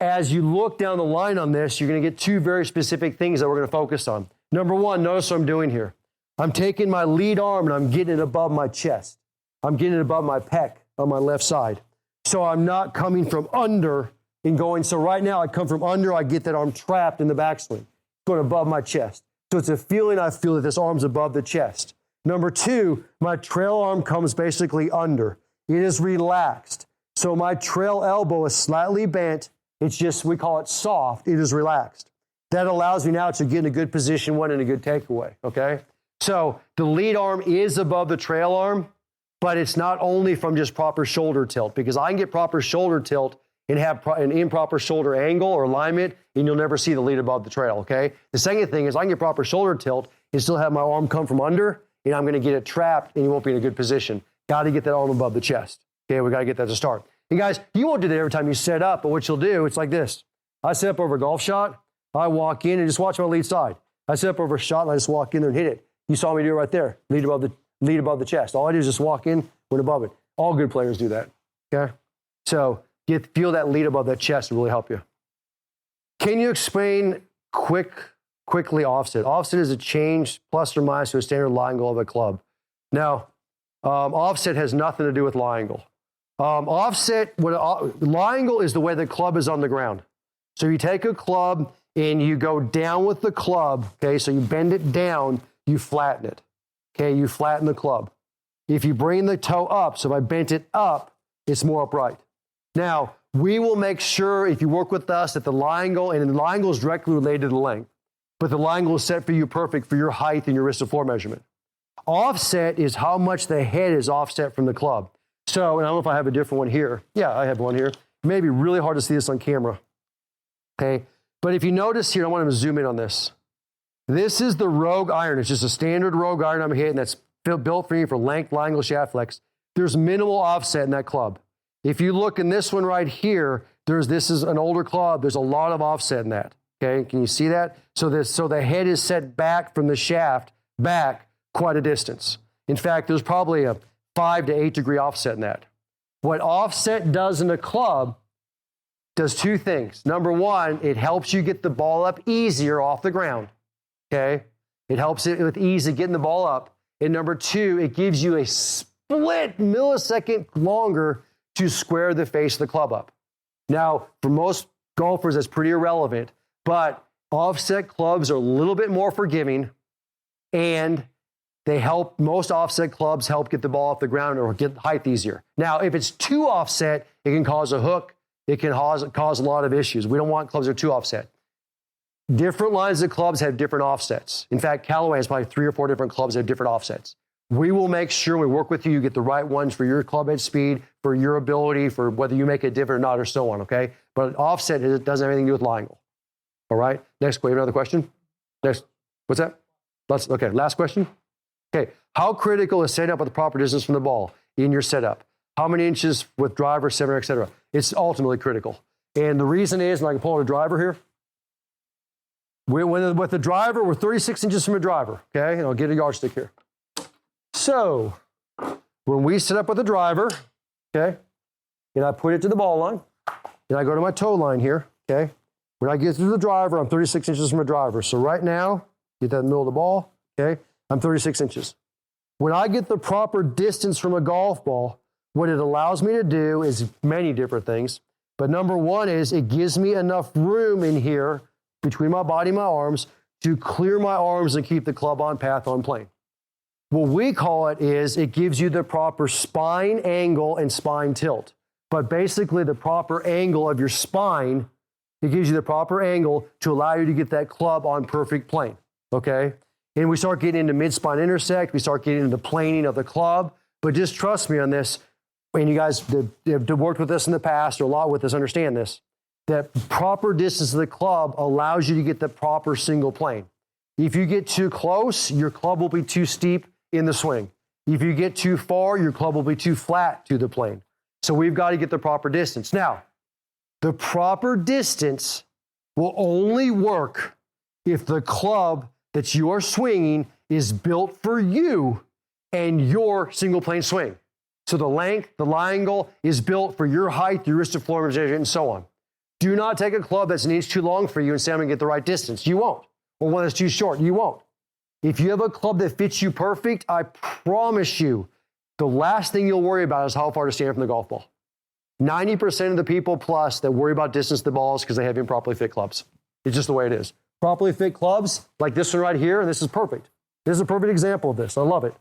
as you look down the line on this, you're going to get two very specific things that we're going to focus on. Number one, notice what I'm doing here. I'm taking my lead arm and I'm getting it above my chest. I'm getting it above my pec on my left side. So I'm not coming from under and going. So right now I come from under, I get that arm trapped in the backswing, going above my chest. So it's a feeling I feel that this arm's above the chest. Number two, my trail arm comes basically under. It is relaxed. So my trail elbow is slightly bent. It's just, we call it soft. It is relaxed. That allows me now to get in a good position one and a good takeaway, okay? So the lead arm is above the trail arm, but it's not only from just proper shoulder tilt, because I can get proper shoulder tilt and have an improper shoulder angle or alignment, and you'll never see the lead above the trail, okay? The second thing is I can get proper shoulder tilt and still have my arm come from under, and I'm going to get it trapped, and you won't be in a good position. Got to get that arm above the chest. Okay, we got to get that to start. And guys, you won't do that every time you set up, but what you'll do, it's like this. I set up over a golf shot, I walk in and just watch my lead side. I set up over a shot and I just walk in there and hit it. You saw me do it right there. Lead above the chest. All I do is just walk in, went above it. All good players do that. Okay? So feel that lead above that chest will really help you. Can you explain quickly offset? Offset is a change plus or minus to a standard lie angle of a club. Now, offset has nothing to do with lie angle. Lie angle is the way the club is on the ground. So you take a club and you go down with the club, okay? So you bend it down, you flatten it, okay? You flatten the club. If you bring the toe up, so if I bent it up, it's more upright. Now, we will make sure, if you work with us, that the lie angle, and the lie angle is directly related to the length, but the lie angle is set for you perfect for your height and your wrist to floor measurement. Offset is how much the head is offset from the club. So, and I don't know if I have a different one here. Yeah, I have one here. It may be really hard to see this on camera, okay? But if you notice here, I want to zoom in on this. This is the rogue iron. It's just a standard rogue iron I'm hitting that's built for you for length, lie angle, shaft flex. There's minimal offset in that club. If you look in this one right here, this is an older club. There's a lot of offset in that. Okay, can you see that? So the head is set back from the shaft back quite a distance. In fact, there's probably a 5 to 8 degree offset in that. What offset does in a club does two things. Number one, it helps you get the ball up easier off the ground. Okay, it helps it with ease of getting the ball up. And number two, it gives you a split millisecond longer to square the face of the club up. Now, for most golfers, that's pretty irrelevant, but offset clubs are a little bit more forgiving, and most offset clubs help get the ball off the ground or get height easier. Now, if it's too offset, it can cause a hook. It can cause a lot of issues. We don't want clubs that are too offset. Different lines of clubs have different offsets. In fact, Callaway has probably 3 or 4 different clubs that have different offsets. We will make sure we work with you, you get the right ones for your club head speed, for your ability, for whether you make it different or not, or so on, okay? But offset doesn't have anything to do with lie angle. All right? Next, we have another question? Next, what's that? Okay, last question. Okay, how critical is setting up with the proper distance from the ball in your setup? How many inches with driver, 7, et cetera? It's ultimately critical. And the reason is, and I can pull out a driver here. With the driver, we're 36 inches from a driver, okay? And I'll get a yardstick here. So when we set up with the driver, okay, and I put it to the ball line, and I go to my toe line here, okay, when I get through the driver, I'm 36 inches from the driver. So right now, get that in the middle of the ball, okay, I'm 36 inches. When I get the proper distance from a golf ball, what it allows me to do is many different things. But number one is it gives me enough room in here between my body and my arms to clear my arms and keep the club on path on plane. What we call it is it gives you the proper spine angle and spine tilt. But basically the proper angle of your spine, it gives you the proper angle to allow you to get that club on perfect plane, okay? And we start getting into mid-spine intersect. We start getting into the planing of the club. But just trust me on this. And you guys that have worked with us in the past or a lot with us understand this. That proper distance of the club allows you to get the proper single plane. If you get too close, your club will be too steep in the swing. If you get too far, your club will be too flat to the plane. So we've got to get the proper distance. Now, the proper distance will only work if the club that you are swinging is built for you and your single plane swing. So the length, the lie angle is built for your height, your wrist deformation, and so on. Do not take a club that's an inch too long for you and say, I'm going to get the right distance. You won't. Or one that's too short. You won't. If you have a club that fits you perfect, I promise you, the last thing you'll worry about is how far to stand from the golf ball. 90% of the people plus that worry about distance to the balls because they have improperly fit clubs. It's just the way it is. Properly fit clubs, like this one right here, and this is perfect. This is a perfect example of this. I love it.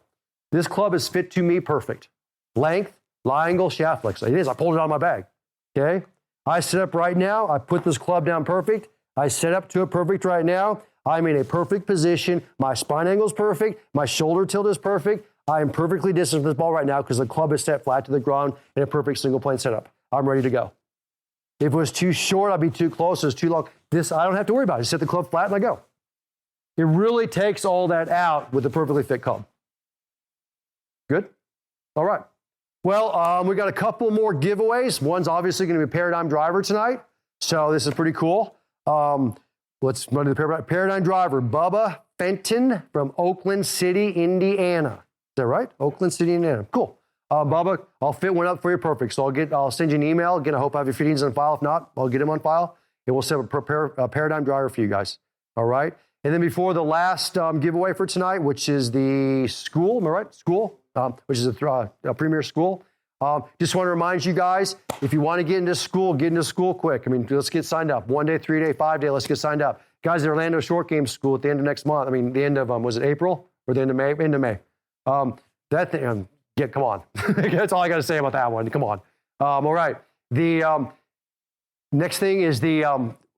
This club is fit to me perfect. Length, lie angle, shaft flex. It is. I pulled it out of my bag. Okay? I set up right now. I put this club down perfect. I set up to it perfect right now. I'm in a perfect position. My spine angle is perfect. My shoulder tilt is perfect. I am perfectly distant from this ball right now because the club is set flat to the ground in a perfect single plane setup. I'm ready to go. If it was too short, I'd be too close. If it was too long, this I don't have to worry about it. Just set the club flat and I go. It really takes all that out with a perfectly fit club. Good? All right. Well, we got a couple more giveaways. One's obviously going to be a Paradigm driver tonight. So this is pretty cool. Let's run to the Paradigm driver. Bubba Fenton from Oakland City, Indiana. Is that right? Oakland City, Indiana. Cool. Bubba, I'll fit one up for you perfect. So I'll send you an email. Again, I hope I have your fittings on file. If not, I'll get them on file. And we'll set up a Paradigm driver for you guys. All right. And then before the last giveaway for tonight, which is the school, am I right? School, which is a premier school. Just want to remind you guys, if you want to get into school quick. I mean, let's get signed up. 1 day, 3 day, 5 day, let's get signed up. Guys, the Orlando Short Game School at the end of next month. I mean, the end of, was it April or the end of May? End of May. That thing, come on. That's all I got to say about that one. Come on. All right. The next thing is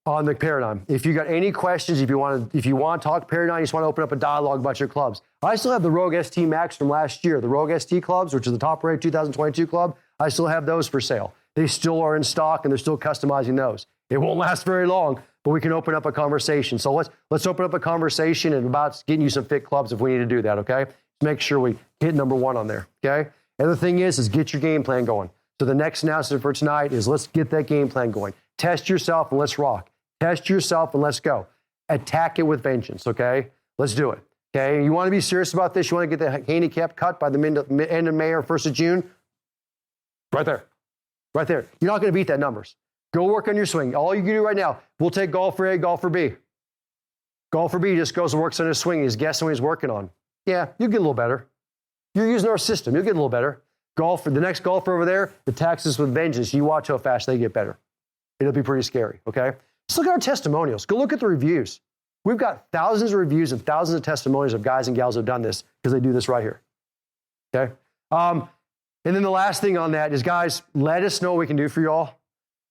on the Paradigm. If you got any questions, if you want to talk Paradigm, you just want to open up a dialogue about your clubs. I still have the Rogue ST Max from last year, the Rogue ST clubs, which is the top rated 2022 club. I still have those for sale. They still are in stock and they're still customizing those. It won't last very long, but we can open up a conversation. So let's open up a conversation about getting you some fit clubs if we need to do that, okay? Make sure we hit number one on there, okay? And the thing is get your game plan going. So the next announcement for tonight is let's get that game plan going. Test yourself and let's rock. Test yourself and let's go. Attack it with vengeance, okay? Let's do it, okay? You want to be serious about this? You want to get the handicap cut by the end of May or 1st of June? Right there. Right there. You're not going to beat that numbers. Go work on your swing. All you can do right now, we'll take golfer A, golfer B. Golfer B just goes and works on his swing. He's guessing what he's working on. Yeah, you'll get a little better. You're using our system. You'll get a little better. The next golfer over there attacks us with vengeance. You watch how fast they get better. It'll be pretty scary, okay? Just look at our testimonials. Go look at the reviews. We've got thousands of reviews and thousands of testimonials of guys and gals who have done this because they do this right here, okay? And then the last thing on that is, guys, let us know what we can do for you all.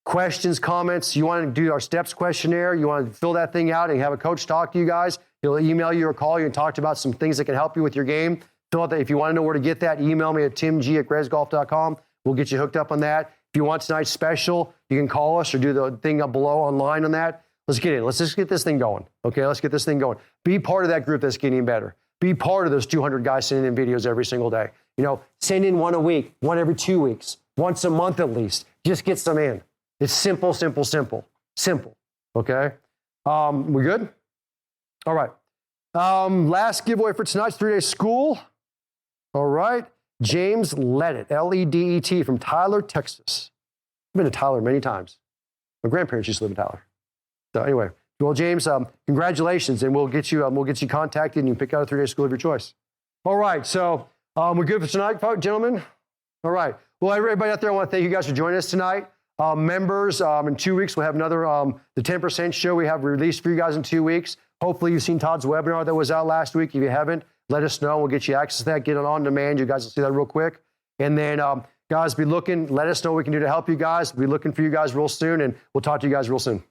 Questions, comments, you want to do our steps questionnaire, you want to fill that thing out and have a coach talk to you guys. He'll email you or call you and talk about some things that can help you with your game. Fill out that. If you want to know where to get that, email me at timg@gresgolf.com. We'll get you hooked up on that. If you want tonight's special, you can call us or do the thing up below online on that. Let's get in. Let's just get this thing going. Okay, let's get this thing going. Be part of that group that's getting better. Be part of those 200 guys sending in videos every single day. You know, send in one a week, one every 2 weeks, once a month at least. Just get some in. It's simple, simple, simple. Simple. Okay? We good? All right. Last giveaway for tonight's 3-day school. All right. James Ledet, Ledet from Tyler, Texas. I've been to Tyler many times. My grandparents used to live in Tyler. So anyway, well, James, congratulations, and we'll get you contacted, and you can pick out a 3-day school of your choice. All right, so we're good for tonight, folks, gentlemen. All right. Well, everybody out there, I want to thank you guys for joining us tonight. Members, in 2 weeks, we'll have another the 10% show we have released for you guys in 2 weeks. Hopefully, you've seen Todd's webinar that was out last week. If you haven't, let us know. We'll get you access to that. Get it on demand. You guys will see that real quick. And then, guys, be looking. Let us know what we can do to help you guys. We'll be looking for you guys real soon, and we'll talk to you guys real soon.